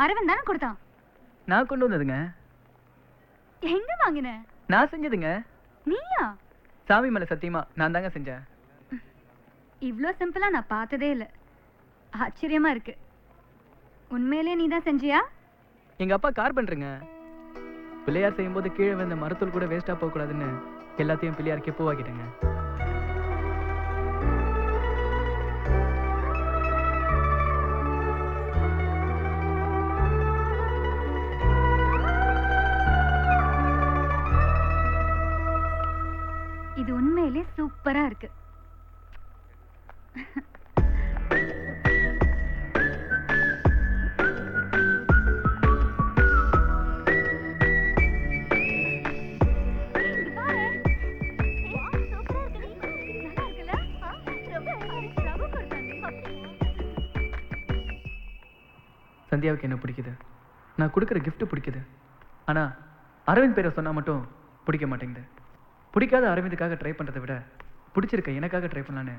அரவிந்த் தானே கொடுத்தான். நான் கொண்டு வந்ததுங்க. எங்க வாங்கின? நான் செஞ்சதுங்க. நீயா? சாமி மேல சத்தியமா நான் தாங்க செஞ்சேன். இவ்ளோ சிம்பிளா நான் பார்த்ததே இல்ல. ஆச்சரியமா இருக்கு. உண்மையிலேயே நீ தான் செஞ்சியா? எங்க அப்பா கார்பெண்டருங்க. பிள்ளையார் செய்யும்போது கீழே வந்த மரத்தூள் கூட வேஸ்டா போக கூடாதுன்னு எல்லாத்தையும் பிள்ளையாருக்கே பூவாக்கிட்டேங்க. இது உண்மையிலே சூப்பரா இருக்கு. சந்தியாவுக்கு என்ன பிடிக்குது, நான் கொடுக்குற gift பிடிக்குது. ஆனா அரவிந்த் பேரை சொன்னா மட்டும் பிடிக்க மாட்டேங்குது. பிடிக்காத அரவிந்துக்காக ட்ரை பண்றதை விட பிடிச்சிருக்க எனக்காக ட்ரை பண்ணலான்னு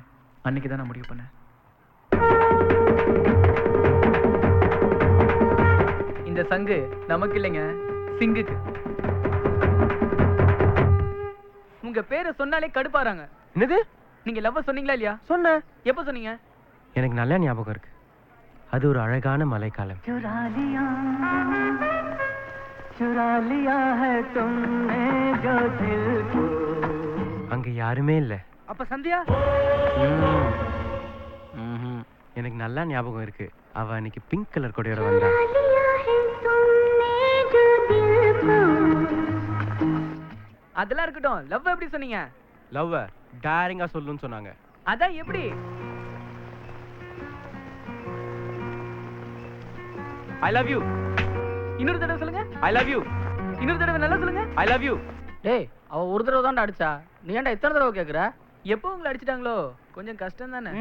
அன்னைக்கு தான் நான் முடிவு பண்ணேன். இந்த சங்கு நமக்கு இல்லைங்க, சிங்குக்கு. உங்க பேரை சொன்னாலே கடுப்பாறாங்க. என்னது? நீங்க லவ் சொன்னீங்களா இல்லையா? சொன்னேன். எப்ப சொன்னீங்க? எனக்கு நல்ல ஞாபகம் இருக்கு. அது ஒரு அழகான மழைக்காலம். அங்க யாருமே இல்ல. அப்ப சந்தியா? எனக்கு நல்லா ஞாபகம் இருக்கு. அவ அன்னைக்கு பிங்க் கலர் கொடையோட வந்தா. அதெல்லாம் இருக்கட்டும், லவ் எப்படி சொன்னீங்க? லவ் டேரிங்கா சொல்லுன்னு சொன்னாங்க. அதான் எப்படி? ஐ லவ் யூ. இன்னொரு தடவை சொல்லுங்க. ஐ லவ் யூ. இன்னொரு தடவை நல்லா சொல்லுங்க. ஐ லவ் யூ. டேய், அவ ஒரு தடவை தான்டா அடிச்சா. நீ ஏன்டா இத்தனை தடவை கேக்குற? எப்போ உங்களை அடிச்சிட்டாங்களோ கொஞ்சம் கஷ்டம் தானே.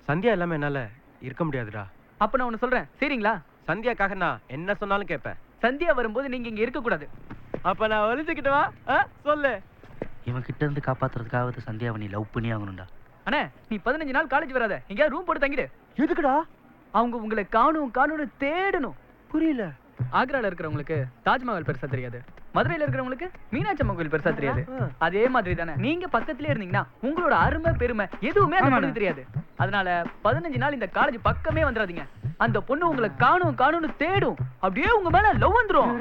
சந்தியா இல்லாம என்னால இருக்க முடியாதுடா. அப்ப நான் ஒண்ணு சொல்றேன், சரிங்களா? சந்தியாக்காக நான் என்ன சொன்னாலும் கேட்பேன். சந்தியா வரும்போது நீங்க இங்க இருக்க கூடாது. அப்ப நான் ஒளிஞ்சுக்கிட்டவா? சொல்லு. இவன் கிட்ட இருந்து காப்பாத்துறதுக்காவது சந்தியாவை நீ லவ் பண்ணி ஆகணும்டா. அண்ணே நீ 15 நாள் காலேஜ் வராத எங்கேயாவது ரூம் போட்டு தங்கிடு. எதுக்குடா? அவங்க உங்களை காணும்னு தேடணும். புரியல. ஆக்ரால இருக்கிறவங்களுக்கு தாஜ்மஹால் பெருசா தெரியாது, மதுரையில இருக்கிறவங்களுக்கு மீனாட்சி அம்மன் கோயில் பெருசா தெரியாது. அதே மாதிரி தானே நீங்க பக்கத்திலே இருந்தீங்கன்னா உங்களோட அருமை பெருமை எதுவுமே அந்த பொண்ணுக்கு தெரியாது. அதனால 15 நாள் இந்த காலேஜ் பக்கமே வந்துடாதீங்க. அந்த பொண்ணு உங்களை காணும்னு தேடும். அப்படியே உங்க மேல லவ் வந்துரும்.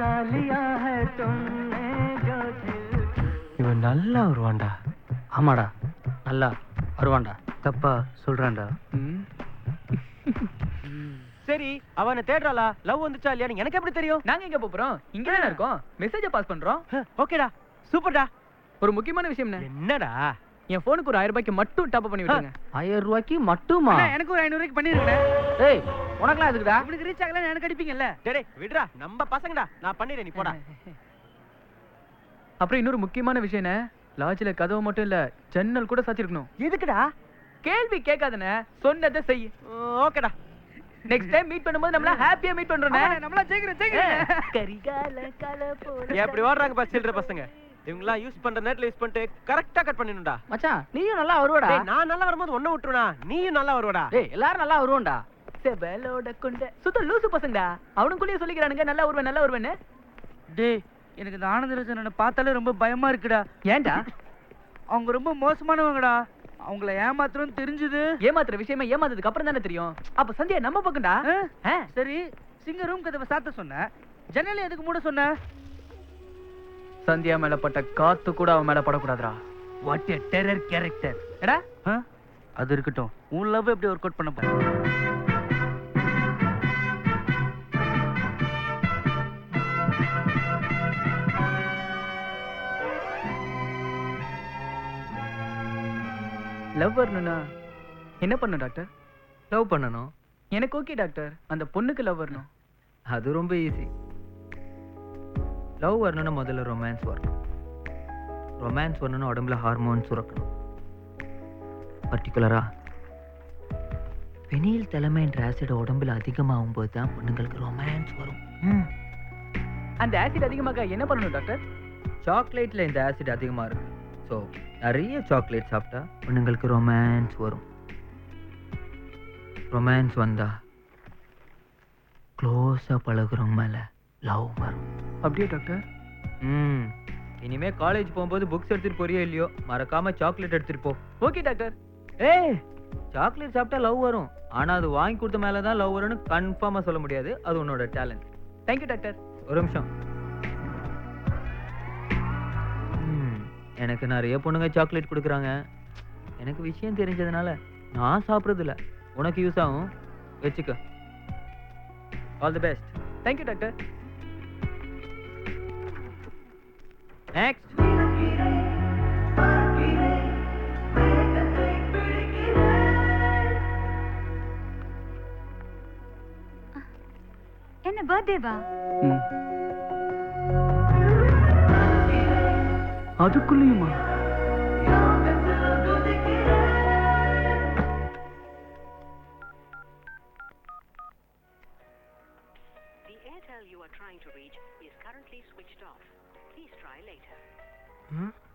இவன் நல்லா வருவான்டா. ஆமாடா, நல்லா வருவான்டா. தப்பா சொல்றான்டா. சரி அவனை தேடுறாளா, லவ் வந்துச்சா இல்லையான்னு எனக்கு எப்படி தெரியும்? நாங்க எங்க போறோம்? இங்க தானே இருக்கோம். மெசேஜ பாஸ் பண்றோம். ஓகேடா, சூப்பர்டா. ஒரு முக்கியமான விஷயம். என்னடா? என் போனுக்கு ஒரு 1000 ரூபாய்க்கு மட்டும் டாப் பண்ணி விட்டுருங்க. 1000 ரூபாய்க்கு மட்டுமா? எனக்கு ஒரு 500 ரூபாய்க்கு பண்ணிருக்கேன். ஏய் உனக்குலாம் எதுக்குடா? உங்களுக்கு ரீச் ஆகல எனக்கு அடிப்பீங்கல்ல. டேய் விடுடா, நம்ம பசங்கடா. நான் பண்ணிறேன், நீ போடா. அப்புறம் இன்னொரு முக்கியமான விஷயம் என்ன, லாட்ஜ்ல கதவு மட்டும் இல்ல ஜன்னல் கூட சாத்திருக்கணும். எதுக்குடா? கேள்வி கேட்காதனே, சொன்னதை செய். ஓகேடா. நெக்ஸ்ட் டைம் மீட் பண்ணும்போது நம்மள ஹாப்பியா மீட் பண்றோம். நம்மள ஜெயிக்கிறோம். கரிகால கல போல எப்படி ஓடுறாங்க பா சில்ற பசங்க. இவங்கலாம் யூஸ் பண்ற நெட்ல யூஸ் பண்ணிட்டு கரெக்ட்டா கட் பண்ணிடணும்டா. மச்சான் நீயும் நல்லா வருவடா. டேய் நான் நல்லா வரும்போது ஒண்ணு விட்டுறனா, நீயும் நல்லா வருவடா. டேய் எல்லாரும் நல்லா வருவோம்டா. செவலோட கொண்ட சுத்த லூசு பசங்கடா. அவனுக்குள்ளேயே சொல்லிக்கிறானுங்க நல்லா வருவேன்னு. டேய் எனக்கு இந்த ஆனந்தரசனை பார்த்தாலே ரொம்ப பயமா இருக்குடா. ஏன்டா? அவங்க ரொம்ப மோசமானவங்கடா. அவங்கள ஏமாத்துறோம்னு தெரிஞ்சது. ஏமாத்துற விஷயமா ஏமாந்ததுக்கு அப்புறம் தானே தெரியும். அப்ப சந்தியா நம்ம பக்கம்டா. சரி சிங்க ரூம் கதவை சாத்த சொன்ன, ஜன்னலை எதுக்கு மூட சொன்ன? சந்தியா மேல பட்ட காத்து கூட அவன் மேல படக்கூடாதுடா. What a terror character. எடா அது இருக்கட்டும், உன் லவ் எப்படி ஒர்க் அவுட் பண்ண போற? லவ் வரணும்னா என்ன பண்ணணும் டாக்டர்? லவ் பண்ணணும். எனக்கு ஓகே டாக்டர், அந்த பொண்ணுக்கு லவ் வரணும். அது ரொம்ப ஈஸி. லவ் வரணும்னா முதல்ல ரொமான்ஸ் வரணும். ரொமான்ஸ் வரணும்னா உடம்புல ஹார்மோன்ஸ் சுரக்கணும். பர்டிகுலரா பெனில் தலைமைன்ற ஆசிட் உடம்புல அதிகமாகும் போது தான் பொண்ணுங்களுக்கு ரொமான்ஸ் வரும். அந்த ஆசிட் அதிகமாக என்ன பண்ணணும் டாக்டர்? சாக்லேட்ல இந்த ஆசிட் அதிகமா இருக்கு. ஸோ நிறைய சாக்லேட் சாப்பிட்டா பொண்ணுங்களுக்கு ரொமான்ஸ் வரும். ரொமான்ஸ் வந்தா க்ளோஸா பழகுறவங்க மேல லவ் வரும். அப்படியே டாக்டர்? இனிமே காலேஜ் போகும்போது புக்ஸ் எடுத்துட்டு போறியோ இல்லையோ, மறக்காம சாக்லேட் எடுத்துட்டு போ. Okay doctor. ஏய் சாக்லேட் சாப்பிட்டா லவ் வரும், ஆனா அது வாங்கி கொடுத்த மேலதான் லவ் வரும்னு கன்ஃபார்மா சொல்ல முடியாது. அது உன்னோட டேலண்ட். Thank you doctor. ஒரு நிமிஷம். எனக்கு நிறைய பொண்ணுங்க சாக்லேட் கொடுக்குறாங்க. எனக்கு விஷயம் தெரிஞ்சதுனால நான் சாப்பிட்றது இல்லை. உனக்கு யூஸ் ஆகும், வச்சுக்க. All the best. Thank you doctor. Next. என்ன பர்த்டேவா? அதுக்குள்ளேயுமா?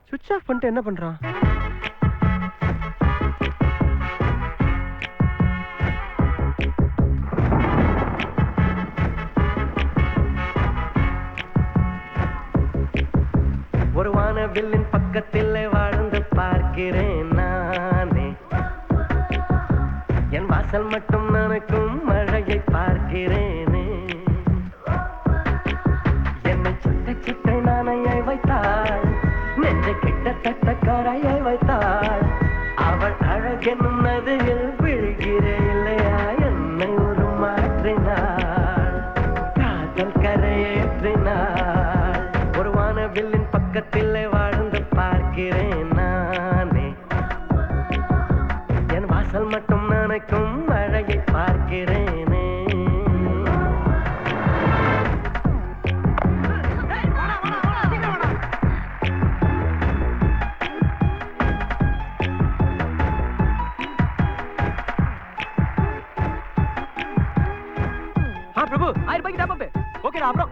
சுவிட்ச் ஆஃப் பண்ணிட்டு என்ன பண்றான்? ஒரு வானவில்லின் பக்கத்தில் வாழ்ந்து பார்க்கிறேன் நானே. என் வாசல் மட்டும் நனக்கும் மழையை பார்க்கிறேனே. என்னை சுட்ட சுட்ட நானையை வைத்தாள், நெஞ்சை கிட்டத்தட்ட கரையை வைத்தாள். அவள் அழகெனும் நதியில் விழுகிறேன் இல்லையா, என்னை ஒரு மாற்றினாள், காதல் கரையேற்றினாள். ஒரு வானவில்லின் பக்கத்தில் வாழ்ந்து பார்க்கிறேன் நானே. என் வாசல் மட்டும் நனைக்கும் மழையை பார்க்கிறேனே. பிரபு 1000 ரூபாய்க்கு டாப் அப். ஓகேடா. அப்புறம்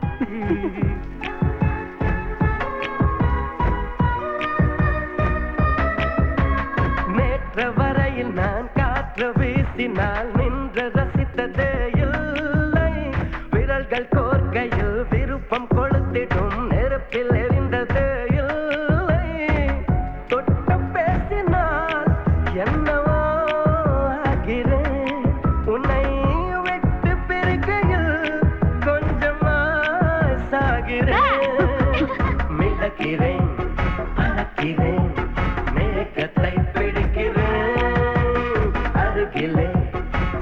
நேற்று வரை மழையில் நான் காற்று வீசினால் நின்று ரசித்ததே இல்லை. விரல்கள் கோர்க்கையில் விருப்பம் கொளுத்திடும் நெருப்பில் எரிந்ததே இல்லை. தொட்டு பேசினால் என்னவோ ஆகிறேன். உன்னை விட்டு பிரிக்கையில் கொஞ்சமாய் சாகிறேன். மிதக்கிறேன், பறக்கிறேன், மேகத்தை பிடிக்கிறேன். அருகிலே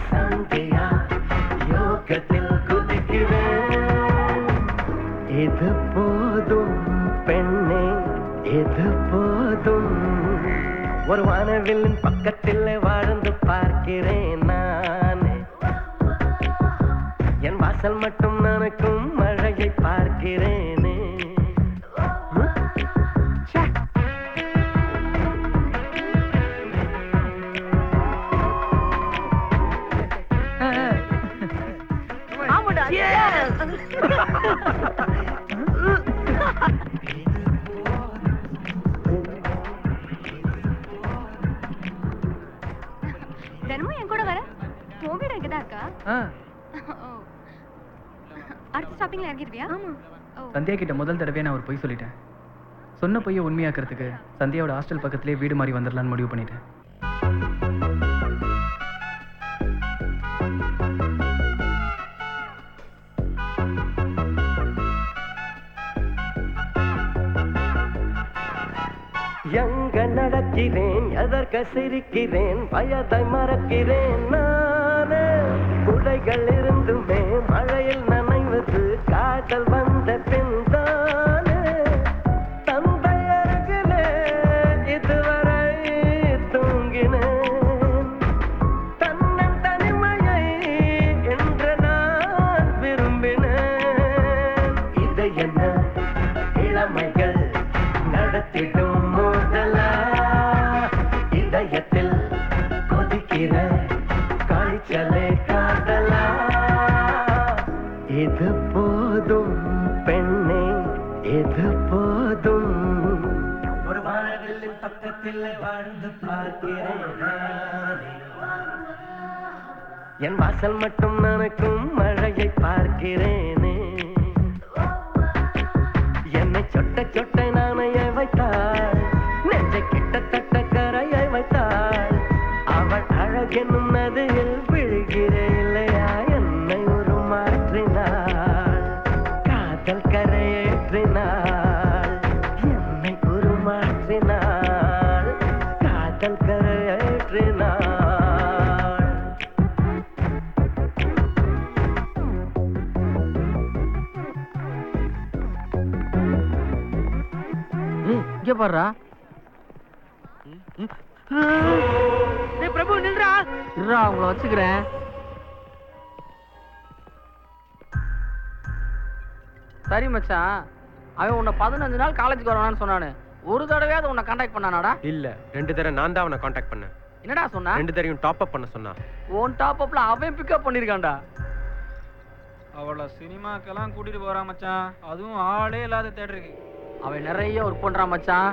சந்தியா யோகத்தில் குதிக்கிறேன். இது போதும் பெண்ணே, இது போதும். ஒரு வானவில்லின் பக்கத்தில் வாழ்ந்து பார்க்கிறேன் நானே. என் வாசல் மட்டும் நனக்கும் மழையை பார்க்கிறேனே. தினமும் என் கூட வர உன் வீடு இங்கதான் இருக்கா? அடுத்த ஷாப்பிங்ல இறங்கிடுவியா? சந்தியா கிட்ட முதல் தடவை நான் ஒரு பொய் சொல்லிட்டேன். சொன்ன பொய்யை உண்மையாக்குறதுக்கு சந்தியாவோட ஹாஸ்டல் பக்கத்திலே வீடு மாறி வந்துடலான்னு முடிவு பண்ணிட்டேன். எங்க நடக்கிறேன், எதற்கு சிரிக்கிறேன், வயதை மறக்கிறேன் நானே. குடைகள் இருந்துமே மழையில் நனைவது காதல் வந்த பின் தானே. தந்தை அருகிலே இதுவரை தூங்கினேன். தன்னன் தனிமையை என்று நான் விரும்பினேன். இதை என்ன இளமைகள் நடத்திடும் முதலா. இதயத்தில் கொதிக்கிற காய்ச்சலே காதலா. இது போதும் பெண்ணே, இது போதும். ஒரு வானவில்லின் பக்கத்தில் வாழ்ந்து பார்க்கிறேன் நானே. என் வாசல் மட்டும் நனக்கும் மழையை பார்க்கிறேனே. என்னை சொட்ட சொட்ட நாணையை வைத்தாள், நெஞ்சை கிட்டத்தட்ட கரையை வைத்தாள். அவள் அழகெனும் நதியில் விழுகிறே இல்லையா என்னை உருமாற்றினாள். காதல் கரையேற்றினாள், என்னை உருமாற்றினாள். காதல் கரையேற்றினாள். இங்க பாடுறா. பிரபு நில்றா. இருடா, உங்களை வச்சுக்கிறேன். சரி மச்சான், அவன் உன்னை 15 நாள் காலேஜுக்கு வரணும்னு சொன்னானு. ஒரு தடவையாவது உன்னை கான்டாக்ட் பண்ணானாடா? இல்ல, 2 தடவை நான் தான் அவனை காண்டாக்ட் பண்ணேன். என்னடா சொன்னா? 2 தடவையும் டாப் அப் பண்ண சொன்னா. உன் டாப் அப்ல அவன் பிக்கப் பண்ணிருக்கான்டா. அவளை சினிமாக்கெல்லாம் கூட்டிட்டு போறான் மச்சான். அதுவும் ஆளே இல்லாத தேட்டருக்கு. அவன் நிறைய ஒர்க் பண்றான் மச்சான்.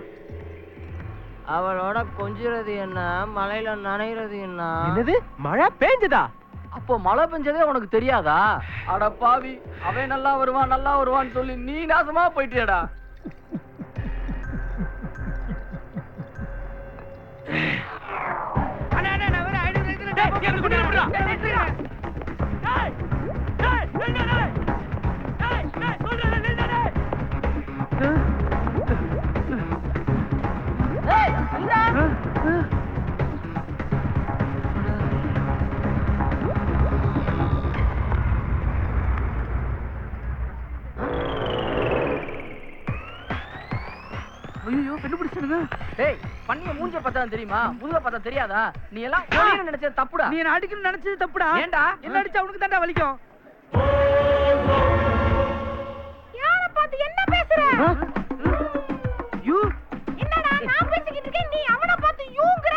அவளோட கொஞ்சிறது என்ன, மலையில நனைகிறது என்ன? என்னது, மழை பேஞ்சுதா? அப்போ மழை பெஞ்சதே உனக்கு தெரியாதா? அட பாவி, அவன் நல்லா வருவான் நல்லா வருவான்னு சொல்லி நீ நாசமா போயிட்டியடா. ஐயோ, கண்டுபிடிச்சிடுங்க. டேய், பண்ணிய மூஞ்ச பார்த்தா தெரியுமா? முதுக பார்த்தா தெரியாதா? நீ எல்லாம் ஓடின்னு நினைச்சது தப்புடா. நீ என்ன அடிக்கணும்னு நினைச்சது தப்புடா. ஏன்டா? என்ன அடிச்சா உனக்கு தான்டா வலிக்கும். யார பார்த்து என்ன பேசுற? யூ என்னடா நான் பேசிக்கிட்டு இருக்கேன், நீ அவன பார்த்து யூங்கற?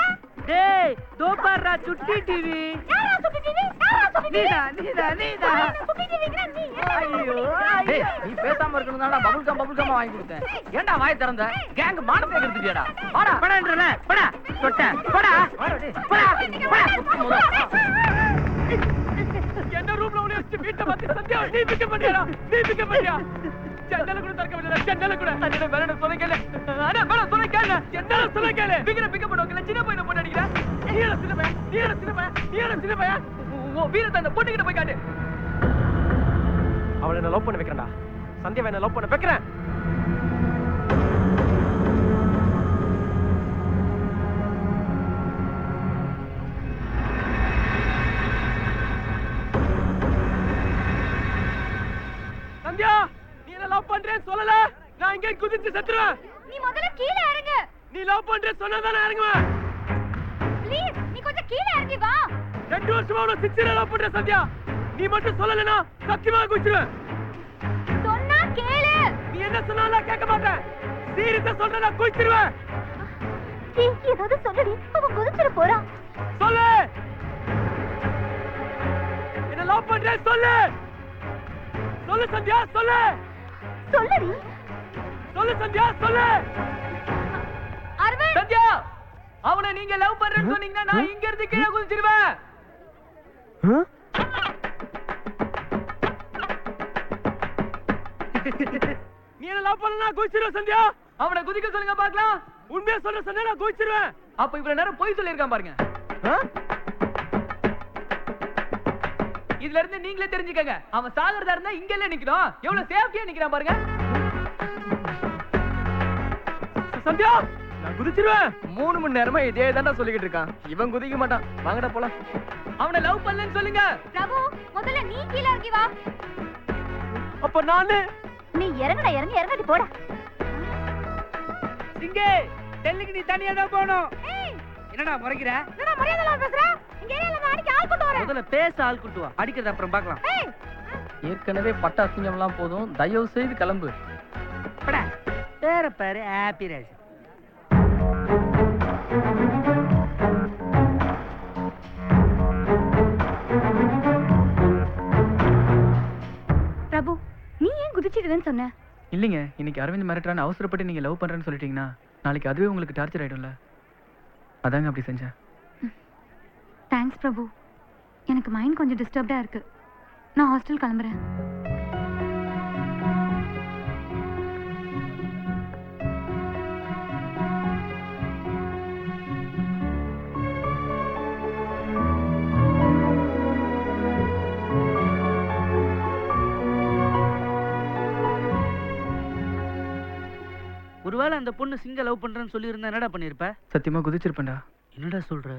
டேய், தோ பாருடா சுட்டி டிவி. யாரா சுட்டி டிவி? யாரா சுட்டி டேய், நீ பேசாம இருக்கணும் தான் பபுள் கம் வாங்கி கொடுத்தேன். ஏன்டா வாய் திறந்த? கேங் மானத்தை கெடுத்துட்டியாடா. வாடா. படான்றல படா தொட்ட படா படா என்ன ரூம்ல உள்ள வச்சு வீட்டை வந்து சத்யா நீ பிக்க பண்ணியா ஜன்னல கூட தரக்க வேண்டியதா ஜன்னல கூட அண்ணா வேற சொல்ல கேளு அண்ணா வேற சொல்ல கேளு என்ன சொல்ல கேளு பிக்க பண்ணுவல சின்ன பையனை போட்டு அடிக்குற நீட சின்ன பையன் ஓ வீரத்தை அந்த பொண்ணுகிட்ட போய் காட்டு. அவளை நான் லவ் பண்ண வைக்கிறேன்டா. சந்தியாவை நான் லவ் பண்ண வைக்கிறேன். சந்தியா நீ என்ன லவ் பண்றேன்னு சொல்லல நான் இங்கே குதிச்சு செத்துறேன். நீ முதல்ல கீழ இறங்கு. நீ லவ் பண்றே சொன்னதானே இறங்குவேன். ப்ளீஸ் நீ கொஞ்சம் கீழ இறங்கி வா. 2 வருஷமா உன சிக்ஸில லவ் பண்ற சத்யா நீ மட்டும் சொல்லலனா சத்தியமா குதிச்சிடுவேன். சொன்னா கேளு. நீ என்ன சொன்னாலும் கேட்க மாட்டேன். சீரியஸா சொல்றேன் நான் குதிச்சிடுவேன். ஏதாவது சொல்லுடி, அவன் குதிச்சிட போறான். சொல்லு என்ன லவ் பண்றே சொல்லு. சொல்லு சத்யா சொல்லு. சொல்லுடி. சொல்லு சத்யா சொல்லு. அரவிந்த் சத்யா அவனை நீங்க லவ் பண்றேன்னு சொன்னீங்கன்னா நான் இங்க இருந்து கீழே குதிச்சிடுவேன். நீ என்ன லவ் பண்ணா குதிச்சிடுவேன் சந்தியா. அவனை குதிக்க சொல்லுங்க பார்க்கலாம். உண்மையா சொல்ற சொன்னா நான் குதிச்சிடுவேன். அப்ப இவ்வளவு நேரம் பொய் சொல்லியிருக்கான் பாருங்க. இதுல இருந்து நீங்களே தெரிஞ்சுக்கங்க. அவன் சாகறதா இருந்தா இங்க இல்ல நிக்கணும். எவ்வளவு சேஃப்டியா நிக்கிறான் பாருங்க. சந்தியா நான் குதிச்சிடுவேன். 3 மணி நேரமா இதே தான்டா சொல்லிக்கிட்டு இருக்கான். இவன் குதிக்க மாட்டான். வாங்கடா போலாம். அவனை லவ் பண்ணலன்னு சொல்லுங்க. பிரபு முதல்ல நீ கீழ இறங்கி வா. அப்ப நானு நீ இறங்கடி போடா. சிங்கே டெல்லிக்கு நீ தனியா தான் போணும். என்னடா முறைக்கிற? என்னடா மரியாதைலாம் பேசுற? இங்க ஏல நான் அடிக்க ஆள் கொண்டு வரேன். முதல்ல பேச ஆள் கூட்டு வா. அடிக்கிறது அப்புறம் பார்க்கலாம். ஏற்கனவே பட்ட அசிங்கம்லாம் போதும். தயவு செய்து கிளம்பு. படா பேர பாரு ஹாப்பி ராஜ். பிரபு நீ ஏன் குதிச்சிடுவேன்னு சொன்ன? இல்லைங்க, இன்னைக்கு அரவிந்த் மிரட்டுறான்னு அவசரப்பட்டு நீங்க லவ் பண்றேன்னு சொல்லிட்டீங்கன்னா நாளைக்கு அதுவே உங்களுக்கு டார்ச்சர் ஆயிடும்ல. அதாங்க அப்படி செஞ்சேன். தேங்க்ஸ் பிரபு. எனக்கு மைண்ட் கொஞ்சம் டிஸ்டர்ப்டா இருக்கு. நான் ஹாஸ்டல் கிளம்புறேன். ஒருவேளை அந்த பொண்ணு சிங்க லவ் பண்றேன்னு சொல்லி இருந்தா என்னடா பண்ணிருப்ப? சத்தியமா குதிச்சிருப்பேன்டா. என்னடா சொல்ற?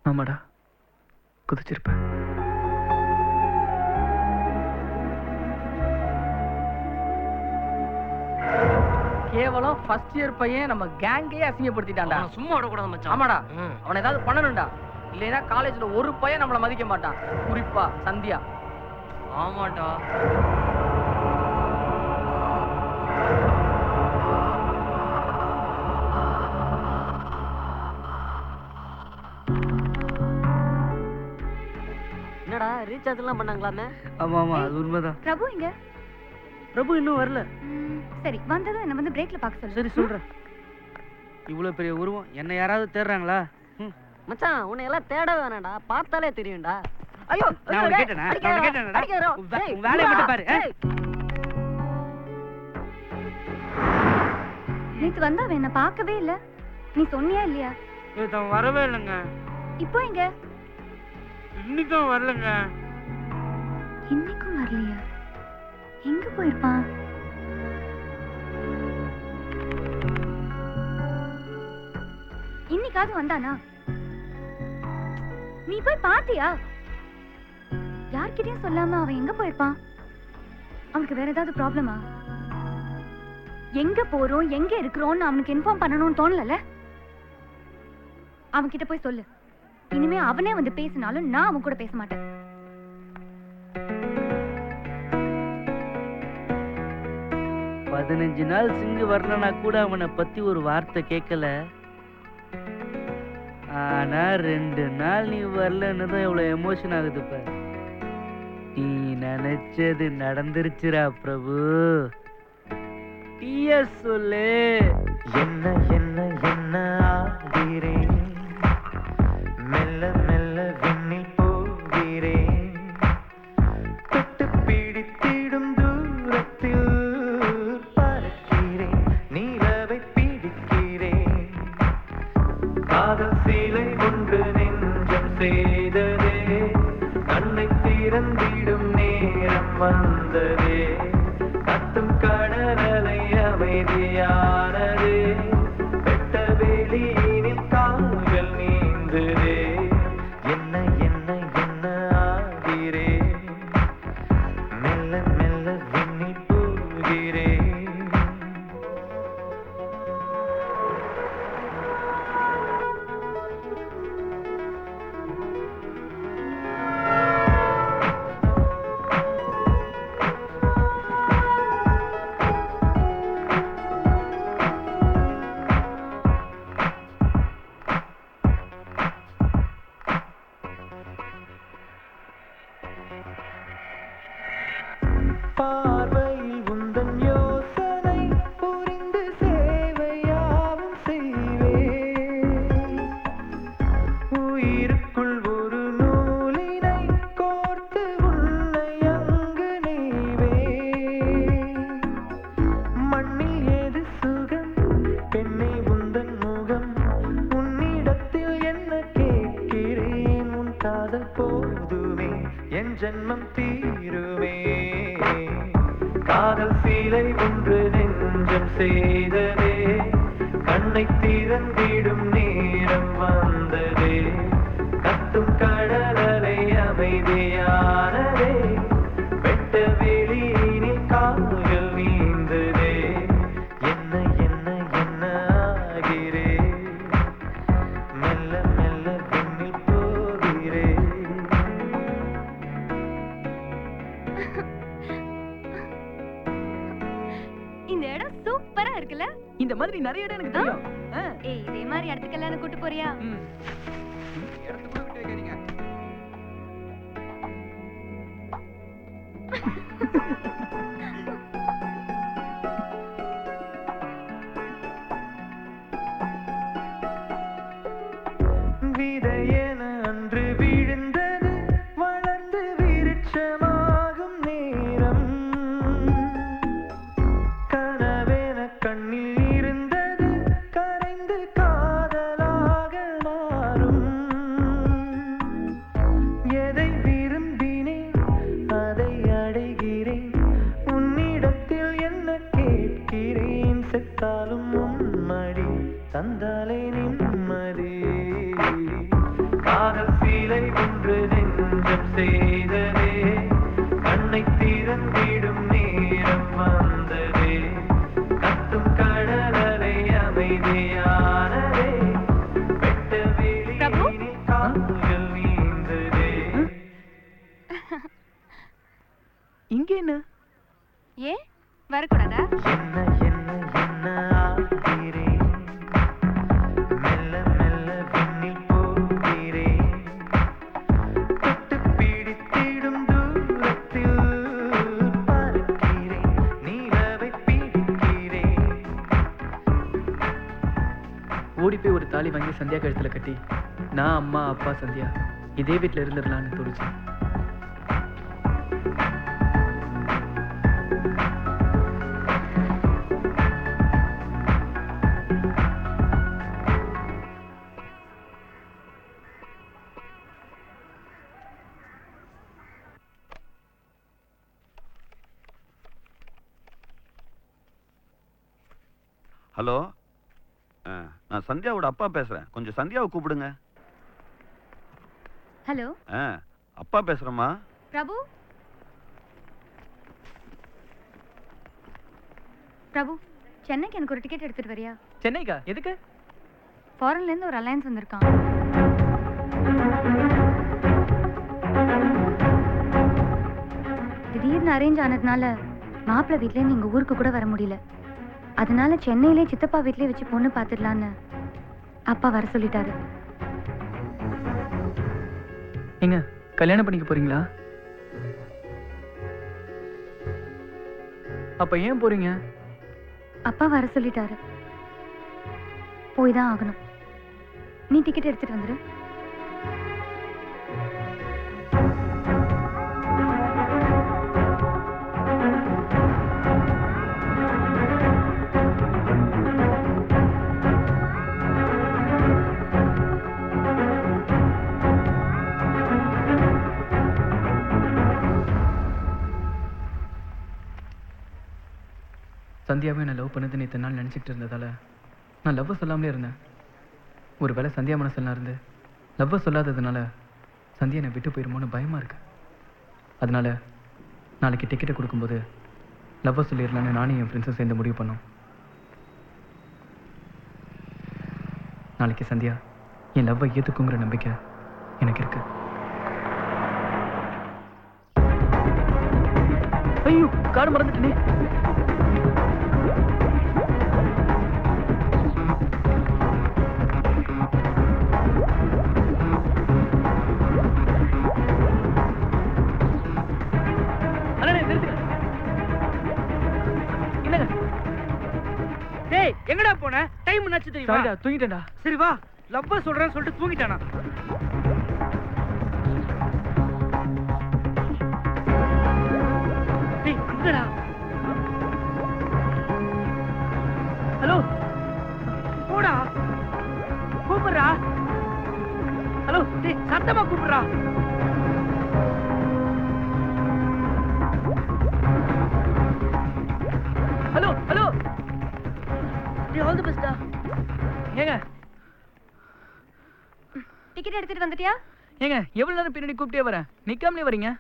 ஆமாடா, குதிச்சிருப்பேன். கேவலம் ஃபர்ஸ்ட் இயர் பையன் நம்ம கேங்கே அசிங்கப்படுத்திட்டான்டா. சும்மா விடக்கூடாது மச்சான். ஆமாடா, அவனை ஏதாவது பண்ணணும்டா. இல்லைன்னா காலேஜ்ல ஒரு பையன் நம்மள மதிக்க மாட்டான். குறிப்பா சந்தியா. ஆமாடா. என்னடா ரீசார்ஜ் எல்லாம் பண்ணாங்களாமே? ஆமா ஆமா அது உண்மைதான். பிரபு இங்க. பிரபு இன்னும் வரல. சரி வந்ததும் என்ன வந்து பிரேக்ல பார்க்க சொல்லு. சரி சொல்றேன். இவ்வளவு பெரிய உருவம் என்ன யாராவது தேடுறாங்களா? மச்சான் உன்னை எல்லாம் தேட வேணாம்டா, பார்த்தாலே தெரியும்டா. ஐயோ நான் உன்னை கேட்டேனா? உன் வேலையை மட்டும் பாரு. நேத்து வந்தா அவன் என்ன பார்க்கவே இல்ல. நீ சொன்னியா இல்லையா? அவன் வரவே இல்லைங்க. இப்போ இங்க. இன்னைக்கும் வரலங்க. இன்னைக்கும் வரலையா? எங்க போயிருப்பான்? இன்னைக்காவது வந்தானா? நீ போய் பாத்தியா? யார்கிட்டயும் சொல்லாம அவன் எங்க போயிருப்பான்? அவனுக்கு வேற ஏதாவது ப்ராப்ளமா? எங்க போறோம் எங்க இருக்கிறோம்னு அவனுக்கு இன்ஃபார்ம் பண்ணணும்னு தோணல. அவன் கிட்ட போய் சொல்லு. இனிமே அவனே வந்து பேசினாலும் நான் அவன் கூட பேச மாட்டேன். பதினஞ்சு நாள் சிங்கு வரலனா கூட அவனை பத்தி ஒரு வார்த்தை கேட்கல. ஆனா 2 நாள் நீ வரலன்னு தான் இவ்வளவு எமோஷன் ஆகுது. நீ நினைச்சது நடந்துருச்சுடா பிரபு. டீய சொல்லு. என்ன என்ன என்ன ஆகிறேன், மெல்ல மெல்ல விண்ணில் போகிறேன், தொட்டு பிடித்திடும் தூரத்தில் பறக்கிறேன், நீலவை பிடிக்கிறேன். காதல் சீலை ஒன்று நெஞ்சம் செய்ததே, கண்ணை திறந்திடும் நேரம் வந்ததே, கத்தும் கடலலை அமைதியானதே, வெட்ட வெளியினில் கால்கள் நீந்துதே. என்ன என்ன என்ன ஆகிறேன், மெல்ல மெல்ல விண்ணில் போகிறேன். பார்வையில் உந்தன் யோசனை புரிந்து சேவையாவும் செய்வேன். உயிருக்குள் ஒரு நூலினை கோர்த்து உன்னை அங்கு நெய்வேன். மண்ணில் ஏது சுகம் பெண்ணை உந்தன் முகம், உன்னிடத்தில் என்ன கேட்கிறேன், உன் காதல் போதுமே என் ஜென்மம் தீருமே. காதல் சீலை ஒன்று நெஞ்சம் செய்ததே, கண்ணை திறந்திடும் நேரம் வந்ததே, கத்தும் கடலலை அமைதியானதே, வெட்ட வெளியினில் கால்கள் நீந்ததே. என்ன என்ன என்ன ஆகிறேன், மெல்ல மெல்ல விண்ணில் போகிறேன். இந்த இடம் சூப்பரா இருக்குல்ல? இந்த மாதிரி நிறைய இடம் எனக்கு தெரியும். ஏய், இதே மாதிரி இடத்துக்கெல்லாம் கூட்டு போறியா? இடத்துக்குள்ள விட்டு வைக்காதீங்க. விதையென அன்று விழுந்தது வளர்ந்து விருட்சமாகும் நேரம், கனவென கண்ணில் இருந்தது கரைந்து காதலாக மாறும். எதை விரும்பினேன் அதை அடைகிறேன், உன்னிடத்தில் என்ன கேட்கிறேன், செத்தாலும் உன்மடி தந்தாலே நிம்மதி. காதல் சீலை ஒன்று நெஞ்சம் செய்ததே, கண்ணை திறந்திடும் நேரம் வந்ததே, கத்தும் கடலலை அமைதியானதே, வெட்ட வெளியினில் கால்கள் நீந்ததே. இங்க என்ன? ஏன் வரக்கூடாதா? என்ன என்ன என்ன ஆகிறேன், மெல்ல மெல்ல விண்ணில் போகிறேன், தொட்டு பிடித்திடும் தூரத்தில் பறக்கிறேன், நீலவை பிடிக்கிறேன். ஓடி போய் ஒரு தாலி வாங்கி சந்தியா கழுத்துல கட்டி நான் அம்மா அப்பா சந்தியா இதே வீட்டில் இருந்துடலான்னு தோணுச்சு. ஹலோ, நான் சந்தியாவோட அப்பா பேசுறேன். கொஞ்சம் சந்தியாவை கூப்பிடுங்க. ஹலோ, அப்பா பேசுறேம்மா. பிரபு. பிரபு, சென்னைக்கு எனக்கு ஒரு டிக்கெட் எடுத்துட்டு வரியா? சென்னைக்கா? எதுக்கு? ஃபாரின்ல இருந்து ஒரு அலையன்ஸ் வந்திருக்கான். திடீர்னு அரேஞ்ச் ஆனதுனால மாப்பிள்ளை வீட்ல இருந்து எங்க ஊருக்கு கூட வர முடியல. அதனால சென்னையிலே சித்தப்பா வீட்லயே வச்சு பொண்ணு பார்த்துடலான்னு அப்பா வர சொல்லிட்டாரு. நீங்க கல்யாணம் பண்ணிக்க போறீங்களா? அப்ப ஏன் போறீங்க? அப்பா வர சொல்லிட்டாரு, போய் தான் ஆகணும். நீ டிக்கெட் எடுத்துட்டு வந்துரு. சந்தியாவை நான் லவ் பண்ணதுன்னு இத்தனை நாள் நினச்சிக்கிட்டு இருந்ததால நான் லவ்வை சொல்லாமலே இருந்தேன். ஒரு வேளை சந்தியா மனசெல்லாம் இருந்து லவ்வை சொல்லாததுனால சந்தியா என்னை விட்டு போயிருமோன்னு பயமாக இருக்கு. அதனால நாளைக்கு டிக்கெட்டை கொடுக்கும்போது லவ்வை சொல்லிடலான்னு நானும் என் ஃப்ரெண்ட்ஸும் சேர்ந்து முடிவு பண்ணோம். நாளைக்கு சந்தியா என் லவ்வை ஏற்றுக்குங்கிற நம்பிக்கை எனக்கு இருக்கு. ஐயோ, கார் மறந்துட்டேனே. டேய், எங்கடா போன? டைம் என்னாச்சு தெரியுமா? சாரிடா, தூங்கிட்டேன்டா. சரி வா, லவ்வ சொல்றேன்னு சொல்லிட்டு தூங்கிட்டானா? டேய், அங்கடா. ஹலோ, போடா, கூப்பிடுறா. ஹலோ, டேய், சத்தமா கூப்பிடுறா. ஹலோ ஹலோ, டேய், ஆல் தி பெஸ்டா. ஏங்க டிக்கெட் எடுத்துட்டு வந்துட்டியா? ஏங்க எவ்வளவு நேரம் பின்னாடி கூப்பிட்டே வரேன், நிக்காமலே வரீங்க?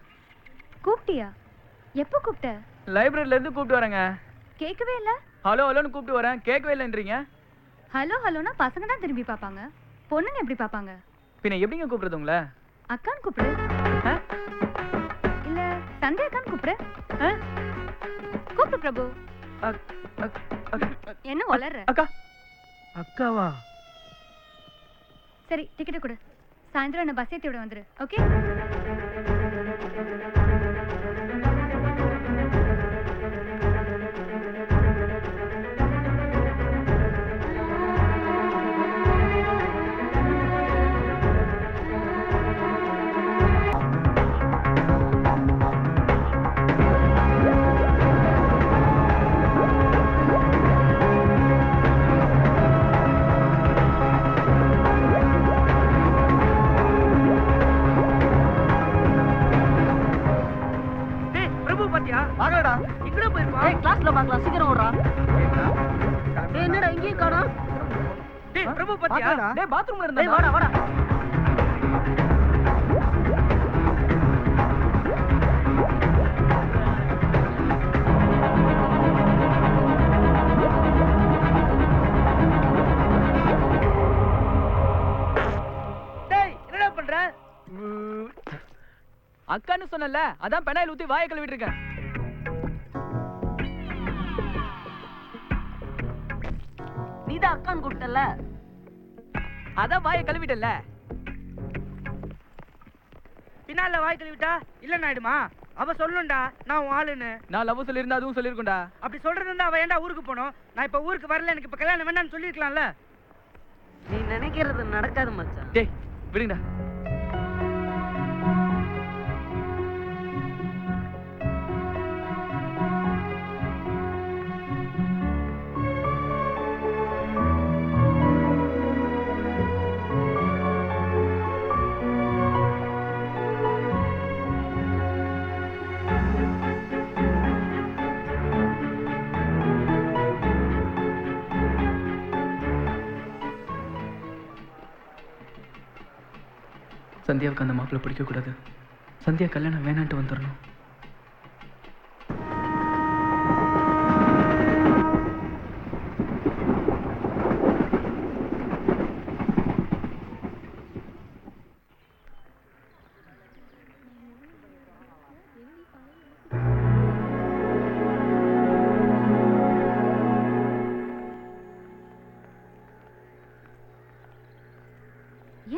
கூப்பிட்டியா? எப்போ கூப்பிட்ட? லைப்ரரியில இருந்து கூப்பிட்டு வரேங்க. கேட்கவே இல்ல. ஹலோ ஹலோன்னு கூப்பிட்டு வரேன், கேட்கவே இல்லைன்றீங்க. ஹலோ ஹலோனா பசங்க தான் திரும்பி பார்ப்பாங்க, பொண்ணுங்க எப்படி பார்ப்பாங்க? பின்ன எப்படிங்க கூப்பிடுறது உங்களை? அக்கான்னு கூப்பிடு. ஆ? இல்ல சந்தியா அக்கான்னு கூப்பிடு. கூப்பிடு பிரபு. என்ன வளர்ற? அக்கா. அக்காவா? சரி, டிக்கெட்டை கொடு. சாயந்தரம் என்ன பஸ் ஏத்தி விட வந்துரு. ஓகே? வாங்கடா. எங்கடா போயிருப்பா? ஏய், கிளாஸ்ல பார்க்கலாம், சீக்கிரம் ஓடுறா. ஏய், என்னடா இங்கேயும் காணோம்? டேய், பிரபு பாத்தியா? டேய், பாத்ரூம்ல ஏய், இருந்தா. வாடா வாடா. டேய், என்னடா பண்ற? அக்கான்னு சொன்னல, அதான் பெனாயில் ஊத்தி வாயை கழுவிட்டு இருக்கேன். நீதான் அக்கான்னு கூப்பிட்டல. அதான் வாயை கழுவிட்டல. பின்னால வாய் கழுவிட்டா இல்லன்னு ஆயிடுமா? அவ சொல்லணும்டா நான் உன் ஆளுன்னு. நான் லவ் சொல்லியிருந்தா அதுவும் சொல்லியிருக்கோண்டா. அப்படி சொல்றது இருந்தா அவ ஏன்டா ஊருக்கு போனோம்? நான் இப்ப ஊருக்கு வரல, எனக்கு இப்ப கல்யாணம் வேண்டாம்னு சொல்லிருக்கலாம்ல. நீ நினைக்கிறது நடக்காது மச்சான். டேய், விடுங்கடா. சந்தியாவுக்கு அந்த மாப்பிள்ளை பிடிக்கக்கூடாது. சந்தியா கல்யாணம் வேணான்ட்டு வந்துடணும்.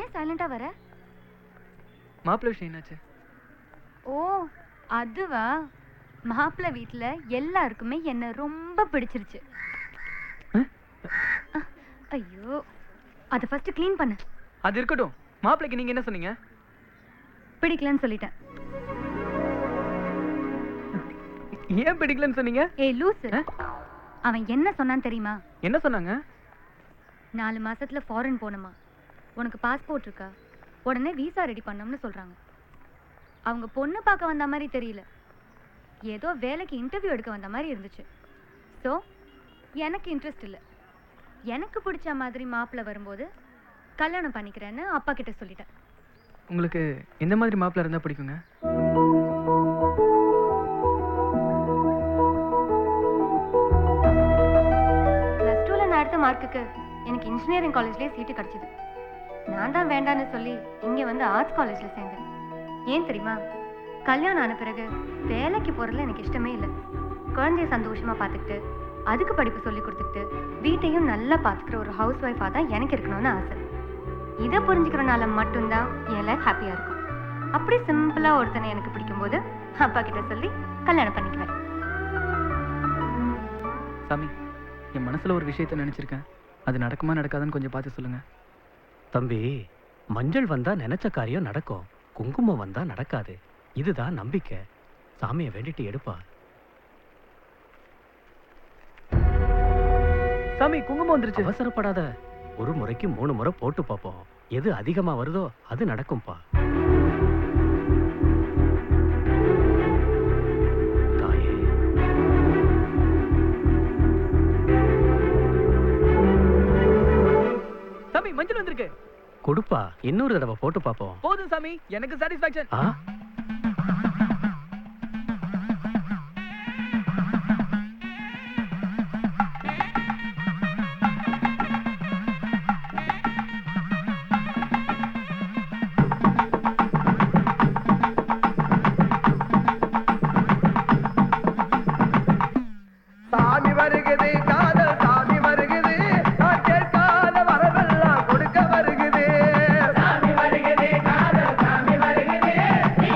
ஏன் சைலண்டா வர? மாப்பிள்ளை விஷயம் என்னாச்சு? ஓ அதுவா? மாப்பிள்ளை வீட்ல எல்லாருக்குமே என்ன ரொம்ப பிடிச்சிருச்சு. ஐயோ, அதை ஃபர்ஸ்ட் க்ளீன் பண்ணு. அது இருக்கட்டும், மாப்பிள்ளைக்கு நீங்க என்ன சொன்னீங்க? பிடிக்கலன்னு சொல்லிட்டேன். ஏன் பிடிக்கலன்னு சொன்னீங்க? ஏய் லூசு, அவன் என்ன சொன்னான்னு தெரியுமா? என்ன சொன்னாங்க? 4 மாசத்துல ஃபாரின் போகணுமா, உனக்கு பாஸ்போர்ட் இருக்கா, உடனே விசா ரெடி பண்ணோம்னு சொல்றாங்க. அவங்க பொண்ணு பார்க்க வந்த மாதிரி தெரியல, ஏதோ வேலைக்கு இன்டர்வியூ எடுக்க வந்த மாதிரி இருந்துச்சு. ஸோ எனக்கு இன்ட்ரெஸ்ட் இல்லை. எனக்கு பிடிச்ச மாதிரி மாப்பிள்ளை வரும்போது கல்யாணம் பண்ணிக்கிறேன்னு அப்பா கிட்ட சொல்லிட்டேன். உங்களுக்கு எந்த மாதிரி மாப்பிள்ளை இருந்தா பிடிக்குங்க? +2 நான் எடுத்த மார்க்குக்கு எனக்கு இன்ஜினியரிங் காலேஜ்லேயே சீட்டு கிடைச்சிது. நான் தான் வேண்டான்னு சொல்லி இங்கே வந்து ஆர்ட்ஸ் காலேஜில் சேர்ந்தேன். ஏன் தெரியுமா? கல்யாணம் ஆன பிறகு வேலைக்கு போகிறதுல எனக்கு இஷ்டமே இல்லை. குழந்தைய சந்தோஷமாக பார்த்துக்கிட்டு அதுக்கு படிப்பு சொல்லி கொடுத்துக்கிட்டு வீட்டையும் நல்லா பார்த்துக்கிற ஒரு ஹவுஸ் ஒய்ஃபாக தான் எனக்கு இருக்கணும்னு ஆசை. இதை புரிஞ்சுக்கிறனால மட்டும்தான் என் லைஃப் ஹாப்பியாக இருக்கும். அப்படி சிம்பிளாக ஒருத்தனை எனக்கு பிடிக்கும்போது அப்பா கிட்ட சொல்லி கல்யாணம் பண்ணிக்குவேன். சாமி, என் மனசுல ஒரு விஷயத்தை நினைச்சிருக்கேன். அது நடக்குமா நடக்காதுன்னு கொஞ்சம் பார்த்து சொல்லுங்க. தம்பி, மஞ்சள் வந்தா நினைச்ச காரியம் நடக்கும், குங்குமம் வந்தா நடக்காது. இதுதான் நம்பிக்கை. சாமியை வேண்டிட்டு எடுப்பா. சாமி, குங்குமம் வந்துருச்சு. அவசரப்படாத, ஒரு முறைக்கு 3 முறை போட்டு பார்ப்போம். எது அதிகமா வருதோ அது நடக்கும்பா. தாயே, சாமி, மஞ்சள் வந்திருக்கு. கொடுப்பா, இன்னொரு தடவை போட்டு பார்ப்போம். போதும் சாமி, எனக்கு சாட்டிஸ்ஃபேக்ஷன். ஆ, சாமி வருகுது, காதல் சாமி வருகுது, நான் கேட்காத வரவெல்லாம் கொடுக்க வருகுது. சாமி வருகுது, காதல் சாமி வருகுது, நீ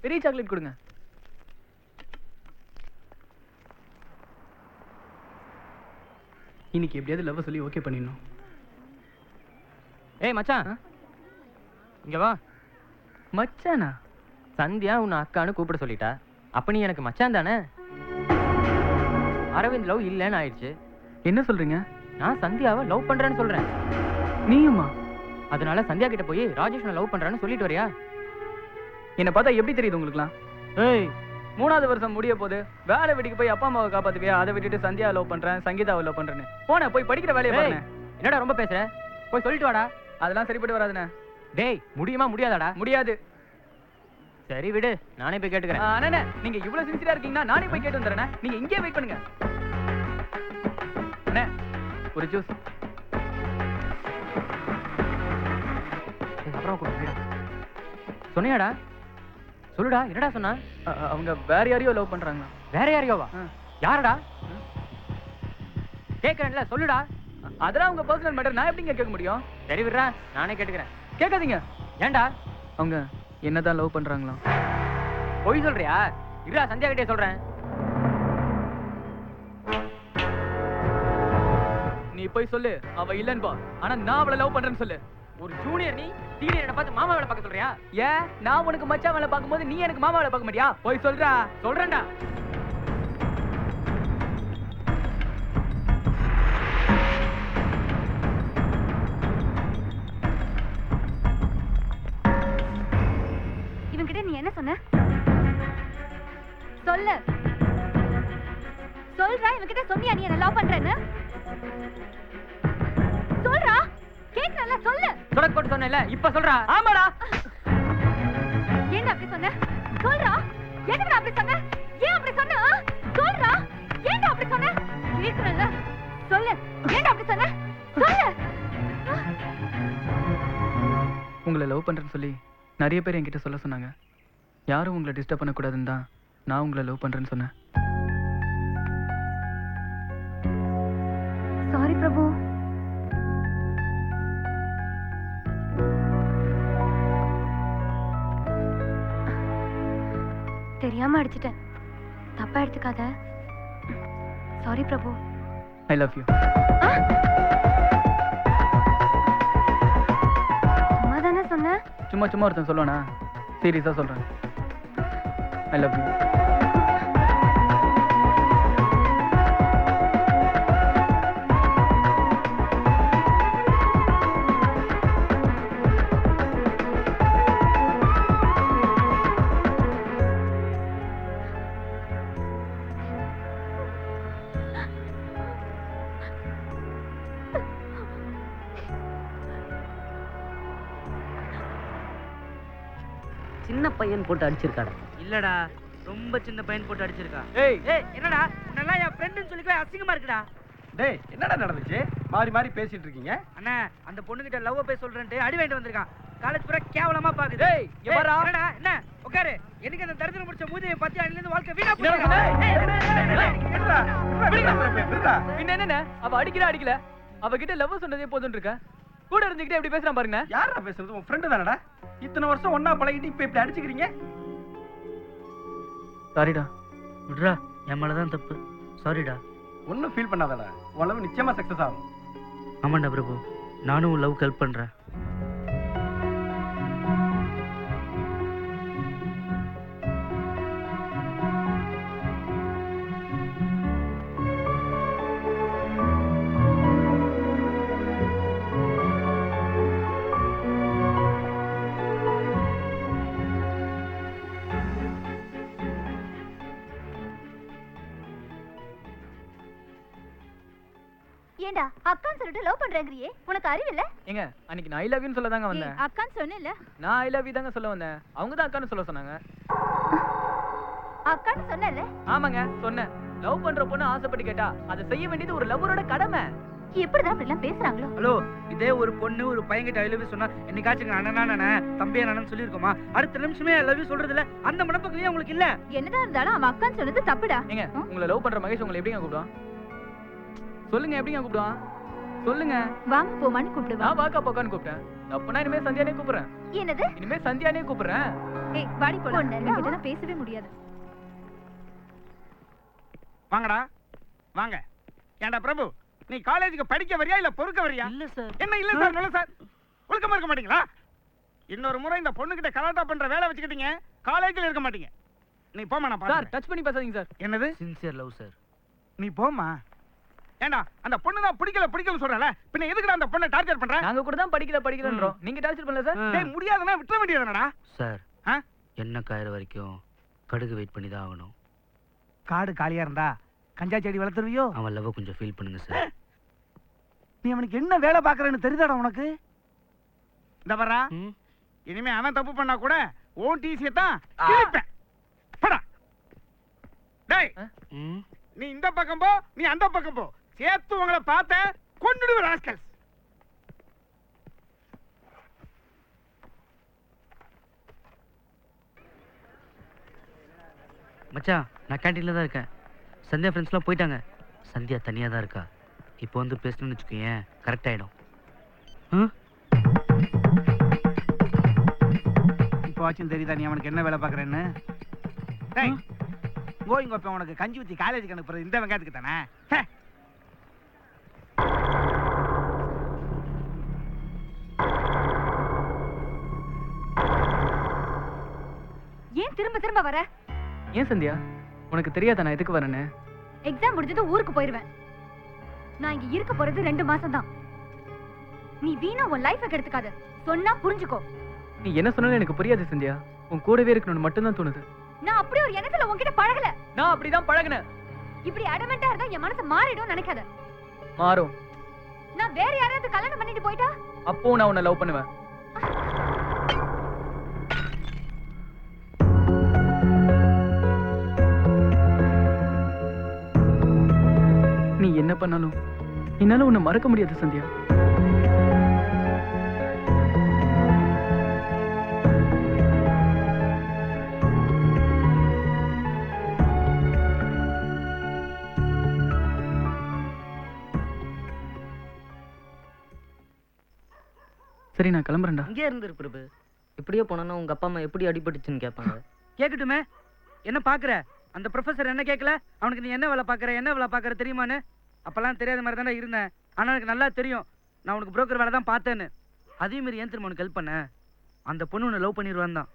பெரிய சாக்லேட் கொடுங்க. இன்னைக்கு எப்படியாவது லவ் சொல்லி ஓகே பண்ணிடணும். ஏய் மச்சான், இங்க வா. மச்சானா? சந்தியா உன்னை அக்கான்னு கூப்பிட சொல்லிட்டா. அப்ப நீ எனக்கு மச்சான் தானே? அரவிந்த் லவ் இல்லைன்னு ஆயிடுச்சு. என்ன சொல்றீங்க? நான் சந்தியாவை லவ் பண்றேன்னு சொல்றேன். நீயுமா? அதனால சந்தியா கிட்ட போய் ராஜேஷ் லவ் பண்றான்னு சொல்லிட்டு வரியா? என்ன பார்த்தா எப்படி தெரியுது உங்களுக்குலாம்? ஏய், 3வது வருஷம் முடிய போது வேலை வீட்டுக்கு போய் அப்பா அம்மாவை காப்பாத்துவியா? அதை விட்டுட்டு சந்தியா லவ் பண்றேன், சங்கீதாவை லவ் பண்றேன்னு போன போய் படிக்கிற வேலையை பாருங்க. என்னடா ரொம்ப பேசுற? போய் சொல்லிட்டு வாடா. அதெல்லாம் சரிப்பட்டு வராதுண்ணே. டேய், முடியுமா முடியாதாடா? முடியாது. சரி விடு, நானே போய் கேட்டுக்கிறேன். அண்ணே, நீங்க இவ்வளவு சின்சியரா இருக்கீங்கன்னா நானே போய் கேட்டு வந்துறேன். நீங்க இங்கே வெயிட் பண்ணுங்க. அண்ணே, ஒரு ஜூஸ். அப்புறம் கூட சொன்னியாடா? சொல்லுடா, என்னடா சொன்னா? அவங்க வேற யாரையோ லவ் பண்றாங்க. வேற யாரையோவா? யாரடா? கேக்குறேன்ல, சொல்லுடா. அதெல்லாம் உங்க பர்சனல் மேட்டர், நான் எப்படிங்க கேட்க முடியும்? சரி விடுறா, நானே கேட்டுக்கிறேன். கேட்காதீங்க. ஏன்டா? அவங்க என்னதான் லவ் பண்றாங்களாம். பொய் சொல்றியா? இருடா, சந்தியா கிட்டே சொல்றேன். நீ போய் சொல்லு அவ இல்லன்னு பா. ஆனா நான் அவளை லவ் பண்றேன்னு சொல்லு. ஒரு ஜூனியர், நீ சீனியர் என்ன பார்த்து மாமா வேலை பார்க்க சொல்றியா? ஏன் நான் உனக்கு மச்சான் வேலை பார்க்கும்போது நீ எனக்கு மாமா வேலை பார்க்க மாட்டியா? போய் சொல்றா. சொல்றேன்டா. இவன்கிட்ட நீ என்ன சொன்ன? சொல்லு. சொல்றா, இவன்கிட்ட சொன்னியா நீ என்ன லவ் பண்றேன்னு? சொல்றா, கேக்குறல, சொல்லு. தொடக்க போட்டு சொன்னேன்ல, இப்ப சொல்றா. ஆமாடா. ஏன்டா அப்படி சொன்ன? சொல்றா. எதுக்குடா அப்படி சொன்ன? ஏன் அப்படி சொன்ன? சொல்றா. ஏன்டா அப்படி சொன்ன? கேக்குறல, சொல்லு. ஏன்டா அப்படி சொன்ன? சொல்லு. உங்களை லவ் பண்றேன்னு சொல்லி நிறைய பேர் என்கிட்ட சொல்ல சொன்னாங்க. யாரும் உங்களை டிஸ்டர்ப் பண்ணக்கூடாதுன்னு தான் நான் உங்களை லவ் பண்றேன்னு சொன்னேன். சாரி பிரபு. தெரியாம அடிச்சிட்டேன், தப்பா எடுத்துக்காத. Sorry Prabhu. I love you. சும்மா தானே சொன்ன? சும்மா சும்மா ஒருத்தன் சொல்லுவானா? சீரியஸா சொல்றேன். I love you. சின்ன பையன் போட்டு அடிச்சிருக்காடா. இல்லடா, ரொம்ப சின்ன பையன் போட்டு அடிச்சிருக்கா. ஏய் ஏய், என்னடா உன்னெல்லாம் என் ஃப்ரெண்டுன்னு சொல்லிக்கவே அசிங்கமா இருக்குடா. டேய், என்னடா நடந்துச்சு? மாறி மாறி பேசிட்டு இருக்கீங்க. அண்ணா, அந்த பொண்ணுகிட்ட லவ் பேச சொல்றேன்ட்டு அடி வாங்கிட்டு வந்திருக்கான். காலேஜ் பூரா கேவலமா பாக்குது. ஏய், இங்க ஏய், வாடா. என்னடா, என்ன உட்காரு. எனக்கு அந்த தரித்திரம் முடிச்ச மூதியை பத்தி அன்னில இருந்து வாழ்க்கை வீணா என்னடா போச்சு. சொன்ன? விடுடா. பின்ன என்னண்ணே, அவ அடிக்கல அவகிட்ட லவ் சொன்னதே போதுன்னு இருக்க. கூட இருந்துகிட்டே எப்படி பேசுறான் பாருங்க. யாரா பேசுறது? உன் ஃப்ரெண்டு தானடா. இத்தனை வருஷம் ஒண்ணா பழகிட்டு இப்ப இப்படி அடிச்சுக்கிறீங்க. சாரிடா. விடுறா, என் மேலதான் தப்பு. சாரிடா. ஒன்னும் ஃபீல் பண்ணாதடா. உன் லவ் நிச்சயமா சக்சஸ் ஆகும். ஆமாண்டா பிரபு, நானும் உன் லவ் ஹெல்ப் பண்றேன். ஏண்டா அக்கான்னு சொல்லிட்டு லவ் பண்றேங்கறியே, உனக்கு அறிவில்ல? ஏங்க, அன்னைக்கு நான் ஐ லவ் யூன்னு சொல்ல தாங்க வந்தேன். அக்கான்னு சொன்னேல்ல? நான் ஐ லவ் யூ தாங்க சொல்ல வந்தேன். அவங்க தான் அக்கான்னு சொல்ல சொன்னாங்க. அக்கான்னு சொன்னேல்ல? ஆமாங்க, சொன்னேன். லவ் பண்ற பொண்ணு ஆசைப்பட்டு கேட்டா அதை செய்ய வேண்டியது ஒரு லவ்வரோட கடமை. எப்படிதான் அப்படி எல்லாம் பேசுறாங்களோ? ஹலோ, இதே ஒரு பொண்ணு ஒரு பையன்கிட்ட ஐ லவ் யூ சொன்னா என்னைக்காச்சும் அண்ணனா நானே தம்பியா நானு சொல்லிருக்கோமா? அடுத்த நிமிஷமே ஐ லவ் யூ சொல்றது இல்ல. அந்த மனப்பக்குவம் உங்களுக்கு இல்ல. என்னதான் இருந்தாலும் அவன் அக்கான்னு சொன்னது தப்புடா. ஏங்க, உங்களை லவ் பண்ற மகேஷ் உங்களை எப்படிங்க கூப்பிடுவான்? சொல்லுங்க, எப்படிங்க கூப்பிடுவான்? சொல்லுங்க. வாங்க போமான்னு கூப்பிடுவா. நான் வாக்கா போக்கான்னு கூப்பிட்டேன். அப்பனா இனிமே சந்தியானே கூப்பிடுறேன். என்னது? இனிமே சந்தியானே கூப்பிடுறேன். ஏய் வாடி போலாம். என்கிட்ட பேசவே முடியாது. வாங்கடா வாங்க. ஏண்டா பிரபு, நீ காலேஜுக்கு படிக்க வரியா இல்ல பொறுக்க வரியா? இல்ல சார். என்ன இல்ல சார், நல்ல சார். ஒழுக்கமா இருக்க மாட்டீங்களா? இன்னொரு முறை இந்த பொண்ணுகிட்ட கலாட்டா பண்ற வேலை வச்சுக்கிட்டீங்க, காலேஜ்ல இருக்க மாட்டீங்க. நீ போமா, நான் சார் பாத்துக்கிறேன். டச் பண்ணி பேசாதீங்க சார். என்னது? Sincere love sir. நீ போமா. ஏண்டா அந்த பொண்ணு தான் பிடிக்கல சொல்றல, பின்ன எதுக்குடா அந்த பொண்ணை டார்ச்சர் பண்ற? நாங்க கூட தான் படிக்கலன்றோம். நீங்க டார்ச்சர் பண்ணல சார். டேய் முடியாதுன்னா விட்டுற வேண்டியதுதானடா. சார் ஆ? என்ன காயிற வரைக்கும் கடுகு வெயிட் பண்ணி தான் ஆகணும். காடு காலியா இருந்தா கஞ்சா செடி வளர்த்துருவியோ? அவன் லவ் கொஞ்சம் ஃபீல் பண்ணுங்க சார். நீ அவனுக்கு என்ன வேலை பாக்குறன்னு தெரியுதாடா உனக்கு? இந்த வர்றா, ம்? இனிமே அவன் தப்பு பண்ணா கூட ஓன் டிசியை தான் கிழிப்பேன். போடா. டேய் ம்? நீ இந்த பக்கம் போ, நீ அந்த பக்கம் போ. சேர்த்து உங்களை பார்த்த கொன்னுடுவ ராஸ்கல்ஸ். மச்சான், நான் கேண்டீன்ல தான் இருக்கேன். சந்தியா ஃப்ரெண்ட்ஸ்லாம் போயிட்டாங்க. சந்தியா தனியாக தான் இருக்கா. இப்போ வந்து பேசணும்னு வச்சுக்கோயேன், கரெக்ட் ஆகிடும். இப்போ ஆச்சும் தெரியுதா நீ அவனுக்கு என்ன வேலை பார்க்குறேன்னு? டேய் கோயிங் அப்போ உனக்கு கஞ்சி ஊற்றி காலேஜுக்கு அனுப்புறது இந்த வெங்காயத்துக்கு தானே? ஏன் திரும்ப திரும்ப வர? ஏன் சந்தியா, உனக்கு தெரியாதா நான் எதுக்கு வரேன்னு? எக்ஸாம் முடிஞ்சது ஊருக்கு போயிருவேன். நான் இங்க இருக்க போறது 2 மாசம் தான். நீ வீணா உன் லைஃபை கெடுத்துக்காத. சொன்னா புரிஞ்சுக்கோ. நீ என்ன சொன்னாலும் எனக்கு புரியாது சந்தியா. உன் கூடவே இருக்கணும்னு மட்டும்தான் தோணுது. நான் அப்படி ஒரு எண்ணத்துல உன்கிட்ட பழகல. நான் அப்படிதான் பழகுனேன். இப்படி அடமெண்டா இருந்தா என் மனசு மாறிடும் நினைக்காத. மாறும். நான் வேற யாராவது கல்யாணம் பண்ணிட்டு போயிட்டா அப்போ நான் உன்னை லவ் பண்ணுவேன். நீ என்ன பண்ணாலும் என்னால உன்னை மறக்க முடியாது சந்தியா. சரி நான் கிளம்புறேன்டா. இங்கே இருந்துரு பிரபு. இப்படியே போனா உங்க அப்பா அம்மா எப்படி அடிபட்டுச்சுன்னு கேட்பாங்க. கேட்கட்டுமே, என்ன பாக்குற? அந்த ப்ரொஃபசர் என்ன கேட்கல? அவனுக்கு நீ என்ன வேலை பாக்குற தெரியுமான்னு? அப்பெல்லாம் தெரியாத மாதிரி தானே இருந்தேன். ஆனா எனக்கு நல்லா தெரியும் நான் உனக்கு புரோக்கர் வேலை தான் பார்த்தேன்னு. அதே மாதிரி ஏன் திரும்ப உனக்கு ஹெல்ப் பண்ண? அந்த பொண்ணு உன்னை லவ் பண்ணிடுவான் தான்.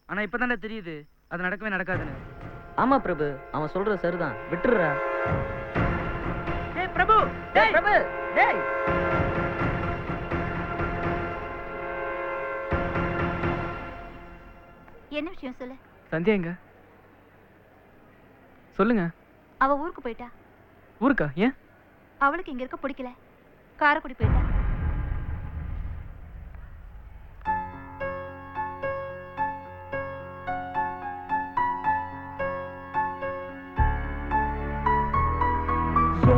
ஆனா இப்பதானே தெரியுது அது நடக்கவே நடக்காதுன்னு. ஆமா பிரபு, அவன் சொல்ற சரிதான், விட்டுடுறா. டேய் பிரபு, டேய் பிரபு, டேய். என்ன விஷயம் சொல்லு. சந்தியா எங்க? சொல்லுங்க. அவ ஊருக்கு போயிட்டா. ஊருக்கா? ஏன்? அவளுக்கு இங்க இருக்க பிடிக்கல, காரைக்குடி போயிட்டா.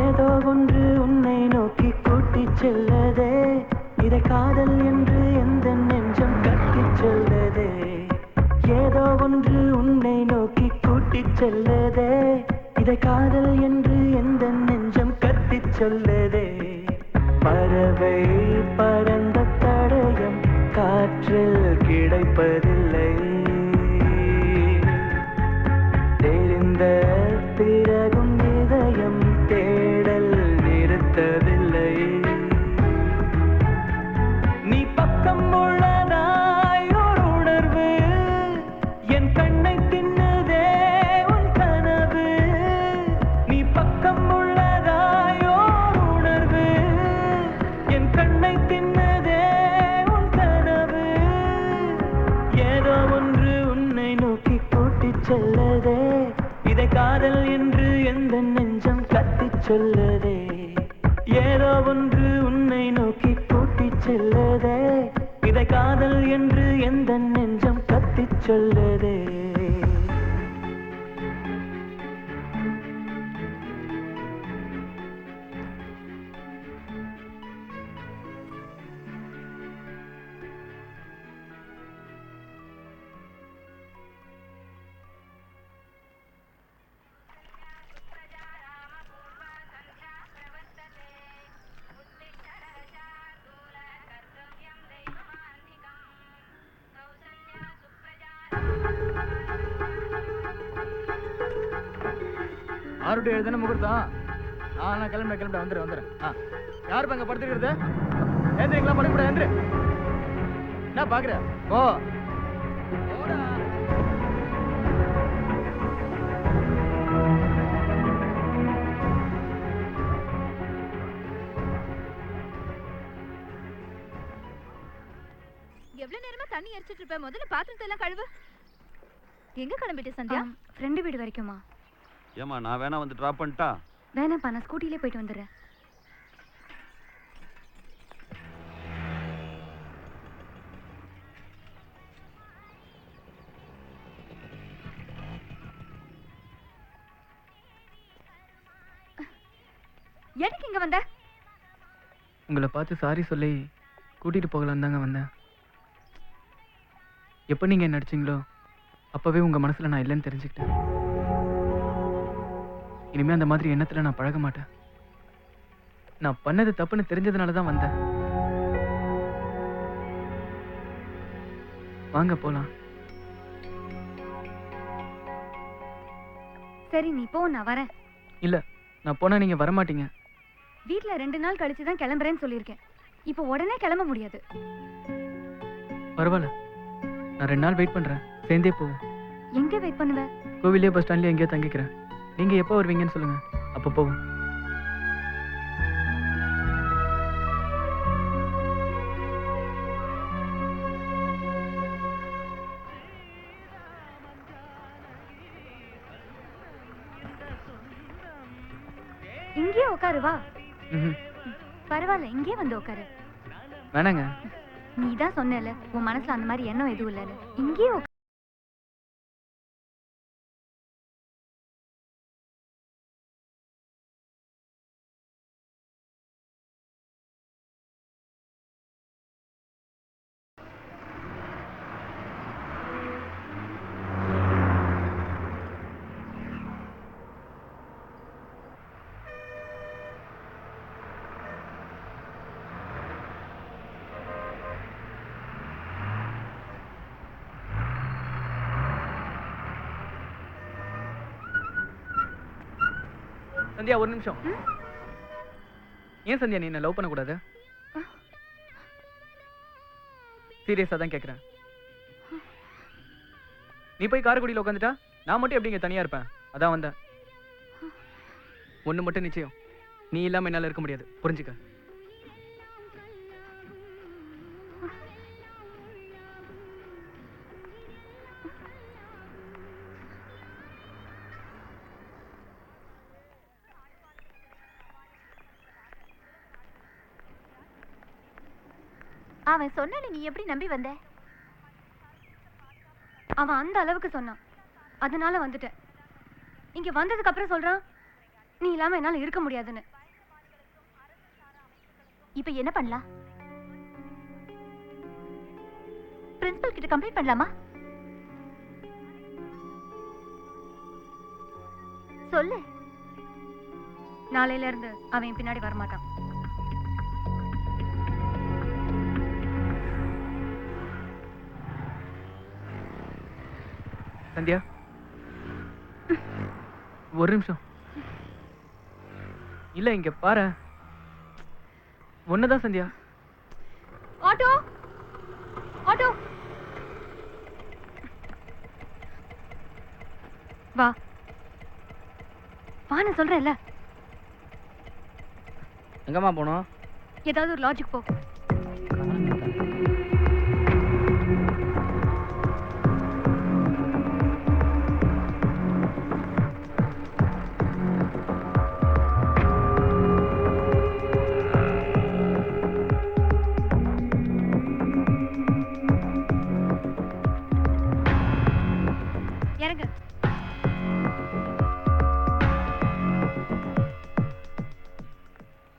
ஏதோ ஒன்று உன்னை நோக்கி கூட்டிச் செல்லதே, இதை காதல் என்று எந்த நெஞ்சம் கட்டிச் செல்லதே. ஏதோ ஒன்று உன்னை நோக்கி கூட்டிச் செல்லதே, இதை காதல் என்று எந்த நெஞ்சம் கட்டிச் செல்லதே. பறவை பறந்த தடயம் காற்றில் கிடைப்பதில்லை, தெரிந்த பிறகும் இதயம் தேடல் நிறுத்தவில்லை. நீ பக்கம் உள்ளதாய் ஒரு உணர்வு என் கண்ணை தின்னுதே உன் கனவு. நீ பக்கம் உள்ளதாய் ஒரு உணர்வு என் கண்ணை தின்னுதே உன் கனவு. ஏதோ ஒன்று உன்னை நோக்கி கூட்டிச் செல்லதே, இதை காதல் என்று எந்த நெஞ்சம் கத்திச் சொல்லதே. ஏதோ ஒன்று உன்னை நோக்கி கூட்டிச் செல்லதே, இதை காதல் என்று எந்த நெஞ்சம் கத்திச் சொல்லதே. 6 to 7 தானே முகூர்த்தம். நான் கிளம்புறேன் வந்துடுறேன். யார் அங்க படுத்துக்கிறது? ஏந்திரிங்களா படுக்க கூட ஏந்திரு. என்ன பாக்குற? ஓ எவ்வளவு நேரமா தண்ணி எரிச்சிட்டு இருப்ப? முதல்ல பாத்திரத்தை எல்லாம் கழுவு. எங்க கிளம்பிட்ட சந்தியா? ஃப்ரெண்டு வீடு வரைக்குமா? ஏமா நான் வேணா வந்து டிராப் பண்ணிட்டா? வேணாப்பா, நான் ஸ்கூட்டிலே போயிட்டு வந்துடுறேன். எதுக்கு இங்க வந்த? உங்களை பார்த்து சாரி சொல்லி கூட்டிட்டு போகலான்னு தாங்க வந்தேன். எப்போ நீங்க என்ன நடிச்சீங்களோ அப்பவே உங்க மனசுல நான் இல்லைன்னு தெரிஞ்சுக்கிட்டேன். இனிமே அந்த மாதிரி எண்ணத்துல நான் பழக மாட்டேன். நான் பண்ணது தப்புன்னு தெரிஞ்சதுனால தான் வந்தேன். வாங்க போலாம். சரி நீ போ, நான் வரேன். இல்ல, நான் போனா நீங்க வர மாட்டீங்க. வீட்ல 2 நாள் கழிச்சு தான் கிளம்புறேன்னு சொல்லியிருக்கேன். இப்போ உடனே கிளம்ப முடியாது. பரவாயில்ல, நான் 2 நாள் வெயிட் பண்றேன். சேர்ந்தே போவோம். எங்க வெயிட் பண்ணுவ? கோவிலே பஸ் ஸ்டாண்ட்லயே எங்கேயோ தங்கிக்கிறேன். நீங்க எப்போ வருவீங்கன்னு சொல்லுங்க, அப்போ போவோம். இங்கேயே உட்காரு வா. ம்ஹும். பரவாயில்ல, இங்கேயே வந்து உட்காரு. வேணாங்க. நீ தான் சொன்னல உன் மனசுல அந்த மாதிரி எண்ணம் எதுவும் இல்லைன்னு. இங்கேயே உட்காரு. சந்தியா ஒரு நிமிஷம். ஏன் சந்தியா நீ என்ன லவ் பண்ணக்கூடாது? சீரியஸா தான் கேக்குறேன். நீ போய் காரைக்குடியில் உட்காந்துட்டா நான் மட்டும் எப்படி இங்க தனியா இருப்பேன்? அதான் வந்தேன். ஒண்ணு மட்டும் நிச்சயம், நீ இல்லாம என்னால இருக்க முடியாது, புரிஞ்சுக்க. அவன் சொன்னால நீ எப்படி நம்பி வந்த? அவன் அந்த அளவுக்கு சொன்னான், அதனால வந்துட்டேன். இங்க வந்ததுக்கு அப்புறம் சொல்றான் நீ இல்லாம என்னால இருக்க முடியாதுன்னு. இப்ப என்ன பண்ணலாம்? பிரின்சிபல் கிட்ட கம்ப்ளைண்ட் பண்ணலாமா? சொல்லு. நாளையில இருந்து அவன் பின்னாடி வரமாட்டான். சந்தியா ஒரு நிமிஷம். இல்ல இங்க பாரு, ஒண்ணுதான் சந்தியா. ஆட்டோ ஆட்டோ வா வா, நான் சொல்றேன்ல. எங்கம்மா போனோம்? ஏதாவது ஒரு லாஜிக் போ. இறங்கு.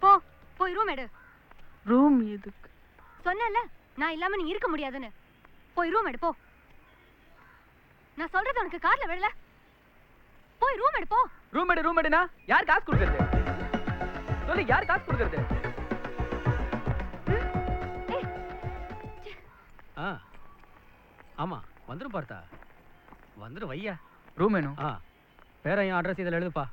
போ, போய் ரூம் எடு. ரூம் எதுக்கு? சொன்னல நான் இல்லாம நீ இருக்க முடியாதுன்னு. போய் ரூம் எடு போ. நான் சொல்றது உனக்கு காதுல விழல. போய் ரூம் எடு போ. ரூம் எடுனா யார் காசு கொடுக்கறது? சொல்லு, யார் காசு கொடுக்கறது? ஆமா வந்துரும் பார்த்தா. வந்துரும் வையா. ரூம் வேணும். பேரையும் அட்ரஸ் இதில் எழுதுப்பா.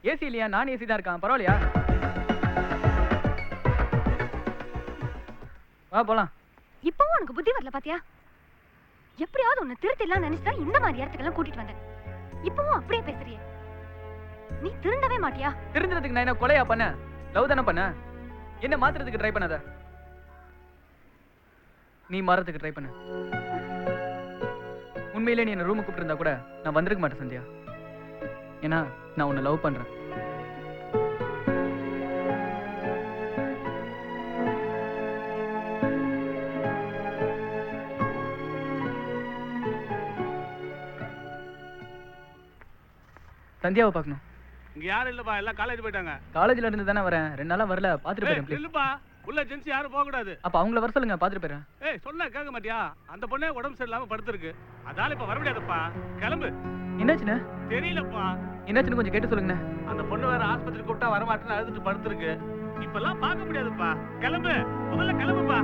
ஏசி இல்லையா? நான் ஏசி தான் இருக்கான். பரவாயில்லையா? வா போலாம். இப்பவும் உனக்கு புத்தி வரல பாத்தியா? எப்படியாவது உன்னை திருத்திடலாம் நினைச்சா இந்த மாதிரி இடத்துக்கெல்லாம் கூட்டிட்டு வந்தேன். இப்பவும் அப்படியே பேசுறியே. நீ திருந்தவே மாட்டியா? திருந்துறதுக்கு நான் என்ன கொலையா பண்ண? லவ் தானே பண்ண. என்ன மாத்துறதுக்கு ட்ரை பண்ணாத. நீ மாறதுக்கு ட்ரை பண்ண. உண்மையிலே நீ என்ன ரூமுக்கு கூப்பிட்டு இருந்தா கூட நான் வந்திருக்க மாட்டேன் சந்தியா. ஏன்னா நான் உன்னை லவ் பண்றேன். சந்தியாவை பார்க்கணும். இங்க யாரும் இல்லப்பா, எல்லாம் காலேஜ் போயிட்டாங்க. காலேஜ்ல இருந்து தானே வரேன். 2 நாளா வரல. பாத்துட்டு போறேன் ப்ளீஸ். இல்லப்பா, உள்ள ஜென்ஸ் யாரும் போக கூடாது. அப்ப அவங்கள வர சொல்லுங்க, பாத்துட்டு போறேன். ஏய் சொன்னா கேட்க மாட்டியா? அந்த பொண்ணே உடம்பு சரியில்லாம படுத்துருக்கு. அதால இப்ப வர முடியாதுப்பா. கிளம்பு. என்னாச்சுண்ணே? தெரியலப்பா. என்னாச்சுன்னு கொஞ்சம் கேட்டு சொல்லுங்கண்ணே. அந்த பொண்ணு வேற ஆஸ்பத்திரி கூப்பிட்டா வர மாட்டேன்னு அழுதுட்டு படுத்துருக்கு. இப்பெல்லாம் பார்க்க முடியாதுப்பா. கிளம்பு, முதல்ல கிளம்புப்பா.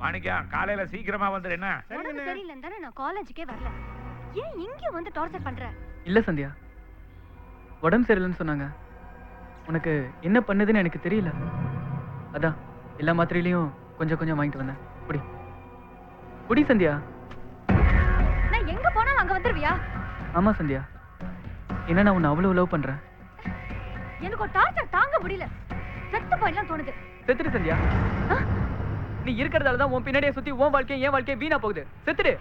மாணிக்கா, காலையில சீக்கிரமா வந்துரு. என்ன உனக்கு தெரியலன்னு தானே நான் காலேஜுக்கே வரல. ஏன் இங்க வந்து டார்ச்சர் பண்ற? இல்ல சந்தியா, உடம்பு சரியில்லைன்னு சொன்னாங்க. உனக்கு என்ன பண்ணுதுன்னு எனக்கு தெரியல. அதான் எல்லா மாத்திரையிலையும் கொஞ்சம் கொஞ்சம் வாங்கிட்டு வந்தேன். குடி குடி சந்தியா. நான் எங்க போனாலும் அங்க வந்துருவியா? ஆமா சந்தியா, ஏன்னா நான் உன்னை அவ்வளவு லவ் பண்றேன். எனக்கு ஒரு டார்ச்சர் தாங்க முடியல. செத்து போயிடலாம் தோணுது. செத்துடு சந்தியா. நீ இருக்கிறதால தான் உன் பின்னாடியே சுத்தி உன் வாழ்க்கை என் வாழ்க்கை வீணா போகுது. செத்துடு.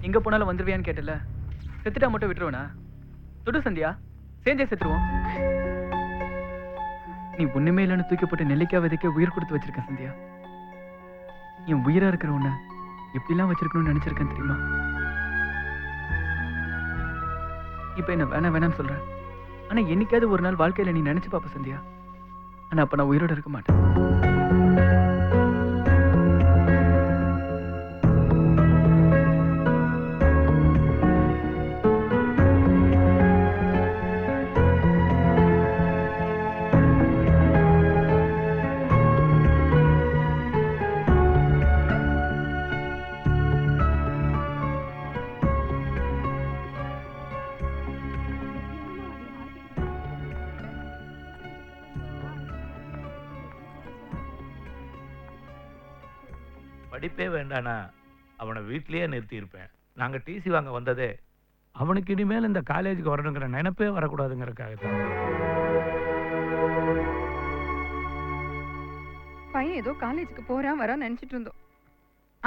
எங்க போனாலும் வந்துருவியான்னு கேட்டல. செத்துட்டா மட்டும் விட்டுருவனா? தொடு சந்தியா, சேஞ்சே செத்துருவோம். நீ ஒண்ணுமே இல்லைன்னு தூக்கி போட்டு நெல்லிக்காய் விதைக்க உயிர் கொடுத்து வச்சிருக்க சந்தியா. என் உயிரா இருக்கிற உன்னை எப்படிலாம் வச்சிருக்கணும்னு நினைச்சிருக்கேன் தெரியுமா? இப்ப என்ன வேணாம் வேணாம்னு சொல்றேன். ஆனா என்னைக்காவது ஒரு நாள் வாழ்க்கையில நீ நினைச்சு பாப்ப சந்தியா. ஆனா அப்ப நான் உயிரோட இருக்க மாட்டேன். படிப்பே வேண்டானா அவனை வீட்லயே நிறுத்தி இருப்பேன். நாங்க டிசி வாங்க வந்ததே அவனுக்கு இனிமேல் இந்த காலேஜுக்கு வரணுங்கிற நினைப்பே வரக்கூடாதுங்கிறதுக்காக தான். பையன் ஏதோ காலேஜுக்கு போறான் வரான்னு நினைச்சிட்டு இருந்தோம்.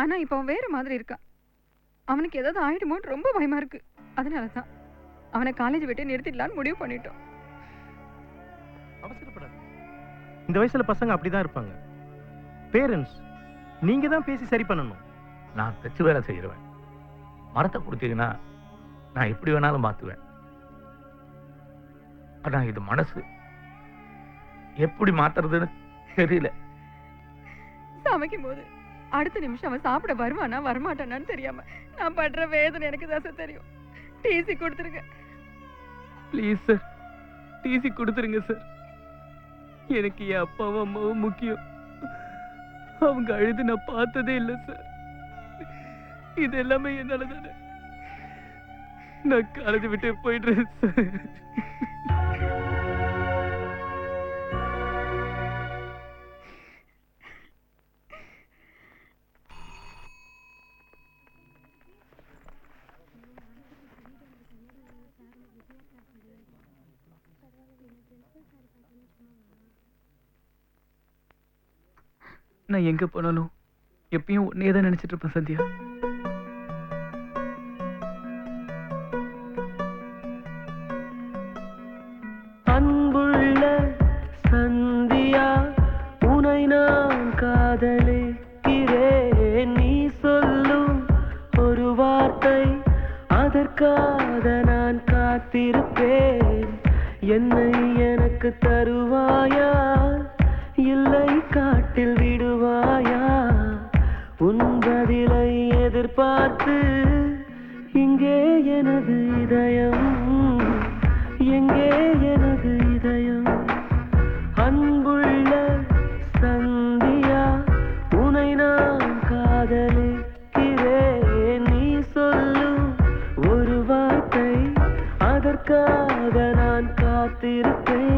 ஆனா இப்போ அவன் வேற மாதிரி இருக்கான். அவனுக்கு ஏதாவது ஆயிடுமோன்னு ரொம்ப பயமா இருக்கு. அதனாலதான் அவனை காலேஜ் விட்டு நிறுத்திடலான்னு முடிவு பண்ணிட்டோம். அவசரப்படாது. இந்த வயசுல பசங்க அப்படிதான் இருப்பாங்க. பேரண்ட்ஸ் நீங்க தான் பேசி சரி பண்ணணும். நான் தச்சு வேலை செய்யறேன். மரத்தை கொடுத்தீங்கன்னா நான் எப்படி வேணாலும் மாத்துவேன். ஆனா இது மனசு எப்படி மாத்துறதுன்னு தெரியல. சமைக்கும் போது அடுத்த நிமிஷம் அவன் சாப்பிட வருவானா வரமாட்டானான்னு தெரியாம நான் படுற வேதனை எனக்கு தான் தெரியும். டிசி கொடுத்துருங்க ப்ளீஸ் சார், டிசி கொடுத்துருங்க சார். எனக்கு என் அப்பாவும் அம்மாவும் முக்கியம். அவங்க அழுது நான் பார்த்ததே இல்லை சார். இது எல்லாமே என்னால தானே. நான் காலேஜ் விட்டு போயிடுறேன் சார். நான் எங்க போனாலும் எப்பயும் உன்னையே தான் நினைச்சிட்டு இருப்பேன் சந்தியா. அன்புள்ள சந்தியா, உனை நான் காதலிக்கிறேன். நீ காத்திருப்பேன். என்னை எனக்கு தருவாயா, இல்லை காட்டில் விடுவாயா? உன் பதிலை எதிர்பார்த்து இங்கே எனது இதயம், எங்கே எனது இதயம்? அன்புள்ள சந்தியா, உனை நான் காதலிக்கிறேன். நீ சொல்லும் ஒரு வார்த்தை, அதற்காக நான் காத்திருப்பேன்.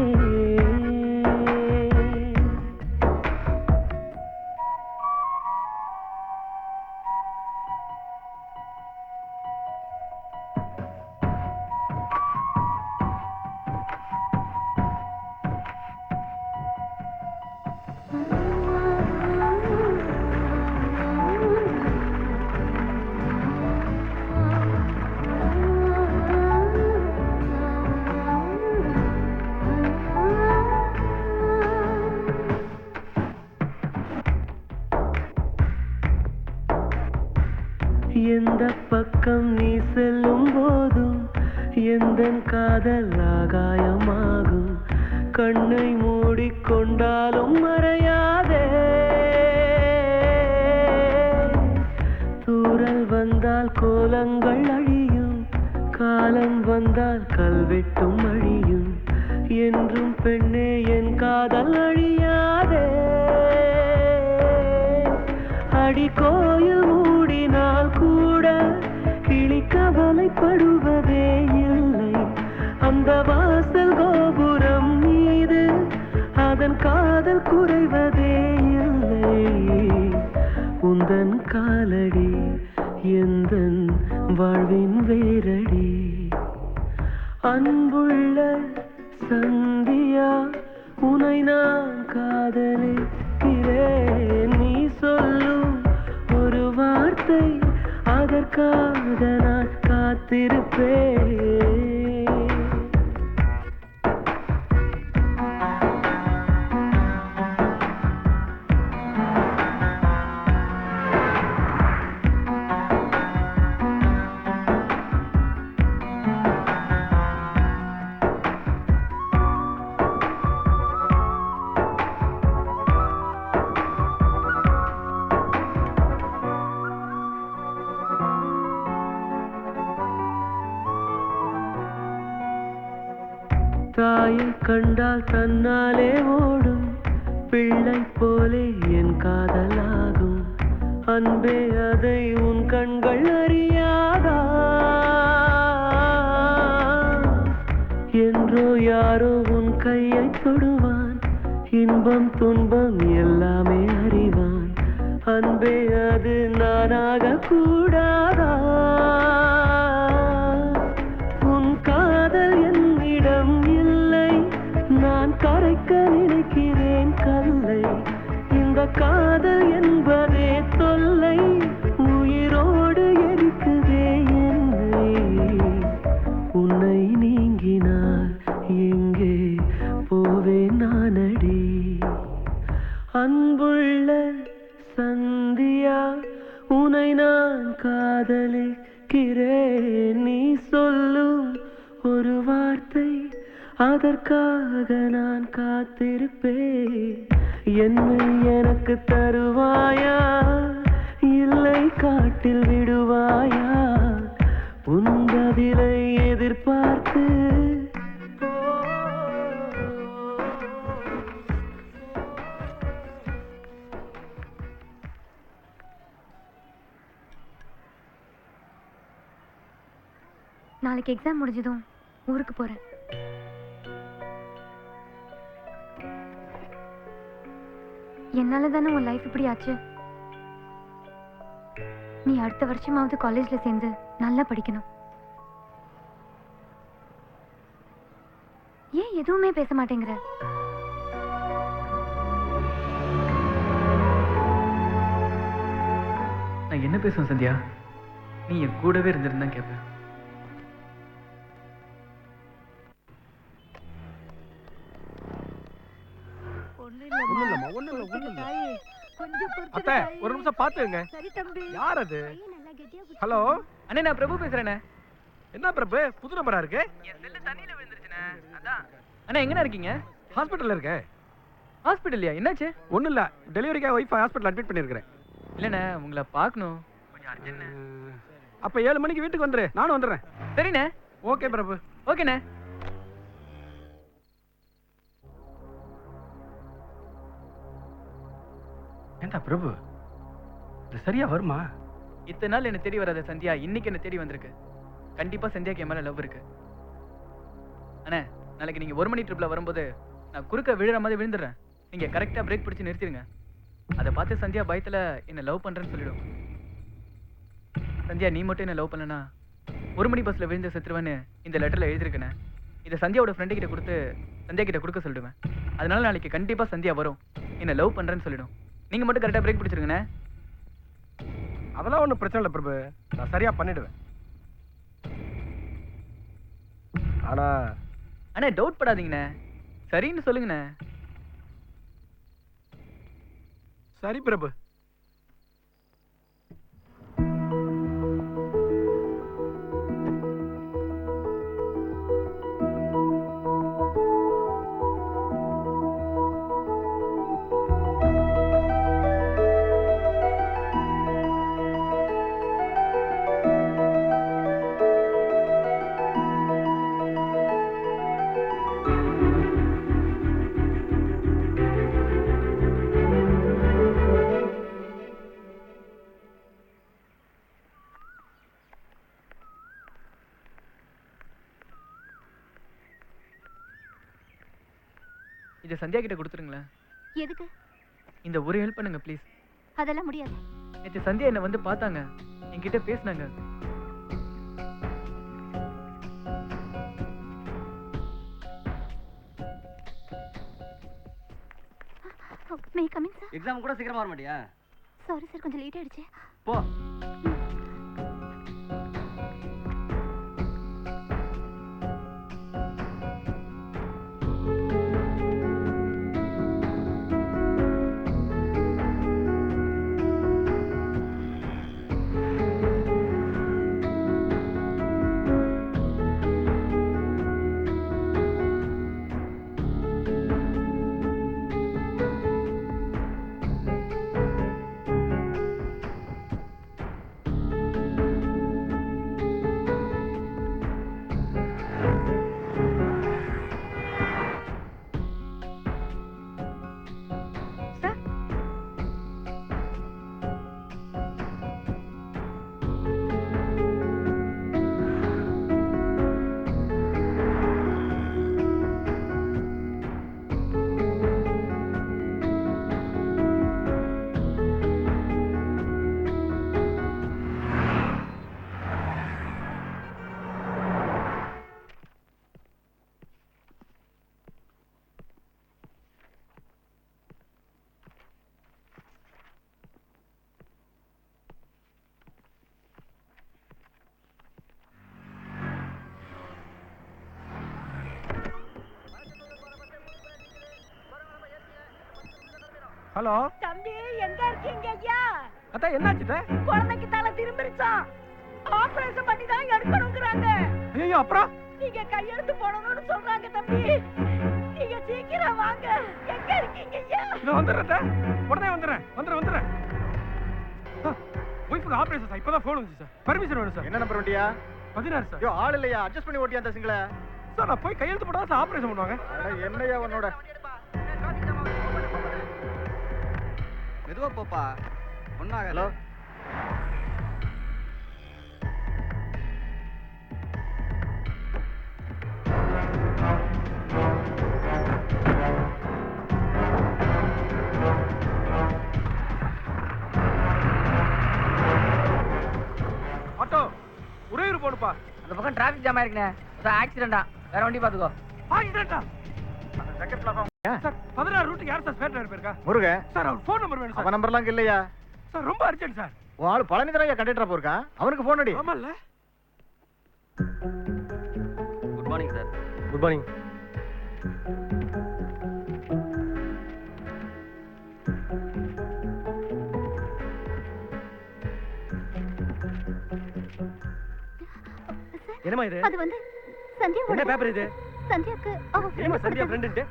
எந்த பக்கம் நீ செல்லும் போதும் எந்தன் காதல் ஆகாயமாகும். கண்ணை மூடிக்கொண்டாலும் மறையாதே. தூறல் வந்தால் கோலங்கள் அழியும், காலம் வந்தால் கல்வெட்டும் அழியும். என்றும் பெண்ணே என் காதல் அழியாதே. அடிக்கோயில் மூடினால் கூட கிளி கவலைப்படுவதே இல்லை. அந்த வாசல் கோபுரம் மீது அதன் காதல் குறைவதே இல்லை. உந்தன் காலடி எந்தன் வாழ்வின் வேரடி. அன்புள்ள சந்தியா, உனை நான் காதலிக்கிறேன். நீ சொல்லும் ஒரு வார்த்தை, அதற்காக நான் காத்திருப்பேன். தாயை கண்டால் தன்னாலே ஓடும் பிள்ளை போலே என் காதலாகும். அன்பே அதை உன் கண்கள் அறியாதா? என்றோ யாரோ உன் கையை தொடுவான், இன்பம் துன்பம் எல்லாமே அறிவான். அன்பே அது நானாக கூடாதா? உன் காதல் என்னிடம் இல்லை, நான் கரைக்க நினைக்கிறேன் கல்லை. இந்த காதல் என்பதே தொல்லை, உயிரோடு எரிக்குதே என்னை. உன்னை நீங்கினால் எங்கே போவேன் நானடி? அன்புள்ள சந்தியா, உனை நான் காதலிக்கிறேன். நீ சொல்லும் ஒரு வார்த்தை, அதற்காக நான் காத்திருப்பேன். என்னை எனக்கு தருவாயா, இல்லை காட்டில் விடுவாயா? உன் பதிலை எதிர்பார்த்து நாளைக்கு எக்ஸாம் முடிஞ்சதும் ஊருக்கு போறேன். என்னால தானே உன் லைஃப் இப்படி ஆச்சு. நீ அடுத்த வருஷமாவது காலேஜ்ல சேர்ந்து நல்லா படிக்கணும். ஏன் எதுவுமே பேச மாட்டேங்கிற? நான் என்ன பேசுவேன் சந்தியா? நீ என் கூடவே இருந்திருந்தா கேட்பேன். அத்தை, ஒரு நிமிஷம் பாத்துங்க. யார் அது? ஹலோ அண்ணே, நான் பிரபு பேசுறேனே. என்ன பிரபு புது நம்பரா இருக்கு? என் செல்லு தண்ணியில விழுந்துருச்சுண்ணே. அதான். அண்ணா எங்கண்ணா இருக்கீங்க? ஹாஸ்பிட்டல்ல இருக்கேன். ஹாஸ்பிட்டல்லையா? என்னாச்சு? ஒண்ணும் இல்ல, டெலிவரிக்காக ஒய்ஃப் ஹாஸ்பிட்டல் அட்மிட் பண்ணிருக்கேன். இல்லண்ணே, உங்களை பார்க்கணும். கொஞ்சம் அர்ஜென்ட். அப்ப 7 மணிக்கு வீட்டுக்கு வந்துரு, நானும் வந்துடுறேன். சரிண்ணே. ஓகே பிரபு. ஓகேண்ணே. ஏண்டா பிரபு, இது சரியா வருமா? இத்தனை நாள் என்ன தேடி வராத சந்தியா இன்னைக்கு என்ன தேடி வந்திருக்கு. கண்டிப்பா சந்தியாக்கு என் மேல லவ் இருக்கு. அண்ணே, நாளைக்கு நீங்க 1 மணி ட்ரிப்ல வரும்போது நான் குறுக்க விழுற மாதிரி விழுந்துடுறேன். நீங்க கரெக்டா பிரேக் பிடிச்சு நிறுத்திடுங்க. அதை பார்த்து சந்தியா பயத்துல என்ன லவ் பண்றேன்னு சொல்லிடும். சந்தியா, நீ மட்டும் என்ன லவ் பண்ணனா 1 மணி பஸ்ல விழுந்து செத்துருவேன்னு இந்த லெட்டர்ல எழுதிருக்கேன். இதை சந்தியாவோட ஃப்ரெண்டு கிட்ட கொடுத்து சந்தியா கிட்ட கொடுக்க சொல்லிடுவேன். அதனால நாளைக்கு கண்டிப்பா சந்தியா வரும், என்ன லவ் பண்றேன்னு சொல்லிடும். நீங்க மட்டும் கரெக்டா பிரேக் பிடிச்சிருங்கண்ணே. அதெல்லாம் ஒண்ணும் பிரச்சனை இல்லை பிரபு, நான் சரியா பண்ணிடுவேன். ஆனா அண்ணே, டவுட் படாதீங்கண்ணே. சரின்னு சொல்லுங்கண்ணே. சரி பிரபு. இதை சந்தியா கிட்ட கொடுத்துருங்களேன். எதுக்கு? இந்த ஒரு ஹெல்ப் பண்ணுங்க ப்ளீஸ். அதெல்லாம் முடியாது. நேற்று சந்தியா என்ன வந்து பார்த்தாங்க, என்கிட்ட பேசினாங்க. May coming sir. எக்ஸாம் கூட சீக்கிரமா வர மாட்டியா? சாரி சார், கொஞ்சம் லேட் ஆயிடுச்சு. போ. ஹலோ தம்பி, எங்க இருக்கீங்க ஐயா? அத்தா, என்னாச்சு? குழந்தைக்கு தலை திரும்பிருச்சாம். ஆபரேஷன் பண்ணி தான் எடுக்கணும்ங்கறாங்க. ஐயோ, அப்புறம் நீங்க கையெழுத்து போடணும்னு சொல்றாங்க தம்பி. நீங்க சீக்கிரம் வாங்க. எங்க இருக்கீங்க ஐயா? நான் வந்துடுறேன், உடனே வந்துடுறேன். ஒய்ஃபுக்கு ஆபரேஷன் சார், இப்பதான் ஃபோன் வந்துச்சு சார். பர்மிஷன் வேணும் சார். என்ன நம்பர் வண்டியா? 16 சார். ஐயோ, ஆள் இல்லையா? அட்ஜஸ்ட் பண்ணி ஓட்டியா அந்த சிங்கள? சார், நான் போய் கையெழுத்து போட்டா சார் ஆபரேஷன் பண்ணுவாங்க. என்னையா உன்னோட? மெதுவா போப்பா, ஒன்னாக. ஹலோ, ஆட்டோ உறையூர் போடுப்பா. அந்த பக்கம் டிராஃபிக் ஜாம் ஆயிருக்குண்ணே. ஆக்சிடென்டா, வேற வண்டி பாத்துக்கோ. ஆக்சிடென்ட்டா? Second platform sir. 16 ரூட்டுக்கு யார் சார் ஸ்பேர் டிரைவர் இருக்கா? முருக சார், அவர் ஃபோன் நம்பர் வேணும் சார். அவன் நம்பர்லாம் இல்லையா? சார், ரொம்ப அர்ஜென்ட் சார். உன் ஆளு பழனி தரையா கண்டக்டரா போயிருக்கான், அவனுக்கு ஃபோன் அடி. ஆமால்ல. Good morning sir. Good morning. என்னமா இது? அது வந்து சந்தியா என்ன பேப்பர் இது? சந்தியாக்கு அவ என்னமா சந்தியா ஃப்ரெண்ட்ன்ட்டு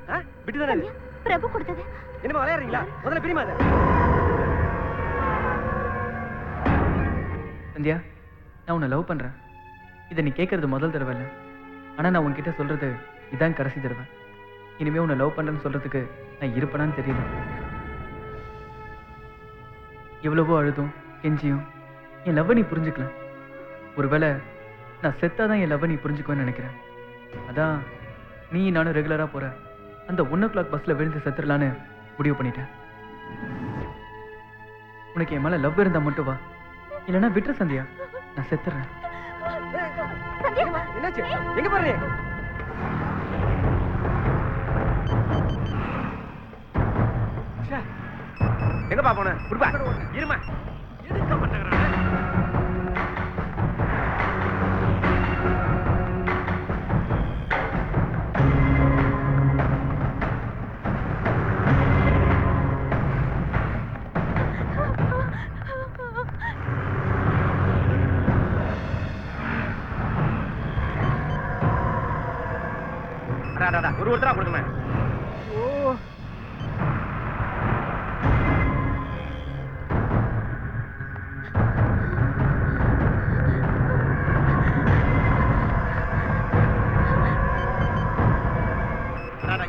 விட்டு தானே இது? பிரபு கொடுத்தது. என்னமா விளையாடுறீங்களா? முதல்ல பிரிமா அத. சந்தியா, நான் உன்னை லவ் பண்றேன். இதை நீ கேட்கறது முதல் தடவை இல்லை. ஆனா நான் உன்கிட்ட சொல்றது இதான் கடைசி தடவை. இனிமே உன்னை லவ் பண்றேன்னு சொல்றதுக்கு நான் இருப்பேனான்னு தெரியல. எவ்வளவோ அழுதும் கெஞ்சியும் என் லவ் நீ புரிஞ்சுக்கல. ஒருவேளை நான் செத்தாதான் என் லவ் நீ புரிஞ்சுக்குவேன்னு நினைக்கிறேன். அதான் நீ நானும் ரெகுலரா போற அந்த 1 o'clock பஸ்ல விழுந்து செத்துடலான்னு முடிவு பண்ணிட்டேன். உனக்கு என் மேல லவ் இருந்தா மட்டும் வா, இல்லைன்னா விட்டுரு சந்தியா, நான் செத்துறேன். என்னாச்சு? எங்க போறீ? எங்கப்பா போன? குடுப்பா. இருமா. எடுக்க மாட்டேங்கறானே. ஒரு ஒருத்தரா கொடுங்க. ஓ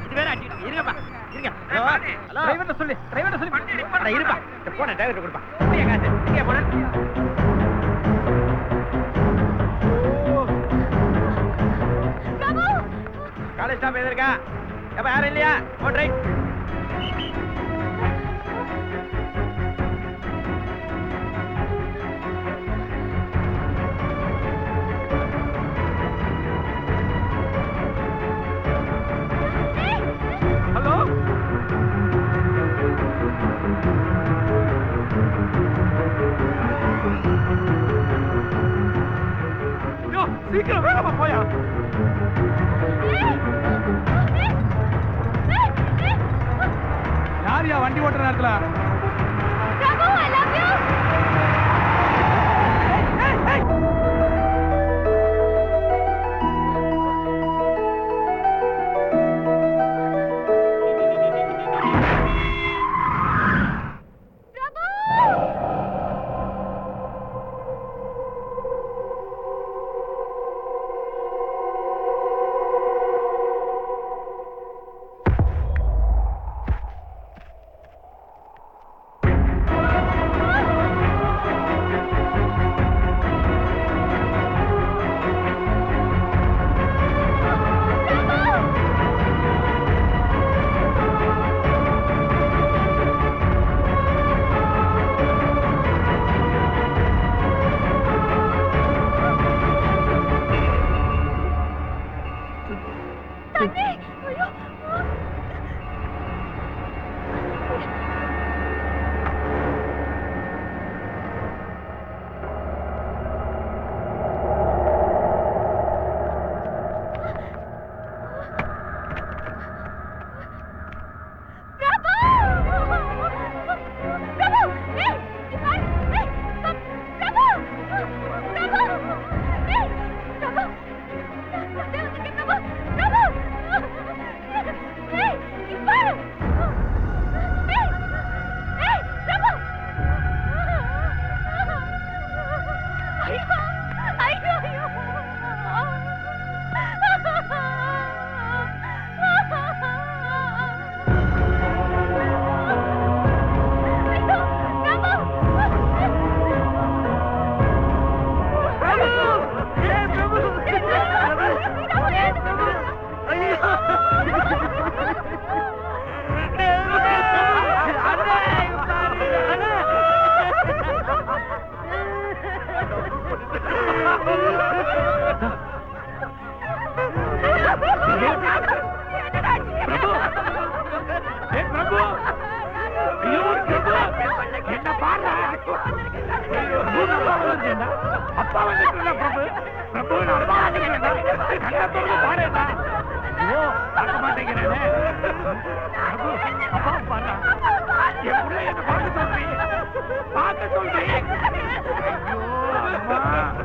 இது வேற அடி. இருங்கப்பா. இருங்க. ஹலோ. டிரைவர்ட்ட சொல்லு. இருப்பா. போன டிரைவர்ட்ட கொடுப்பா. நீங்க காசு. நீங்க போன. காலேஜ் ஸ்டாப் எது இருக்கா? எப்ப யாரும் இல்லையா? ஓ ரைட். ஹலோ. யோ சீக்கிரம் வேகமா போயா. யாரியா வண்டி ஓட்டுற நேரத்துல? பார்க்க சொல்றேன். ஐயோ அம்மா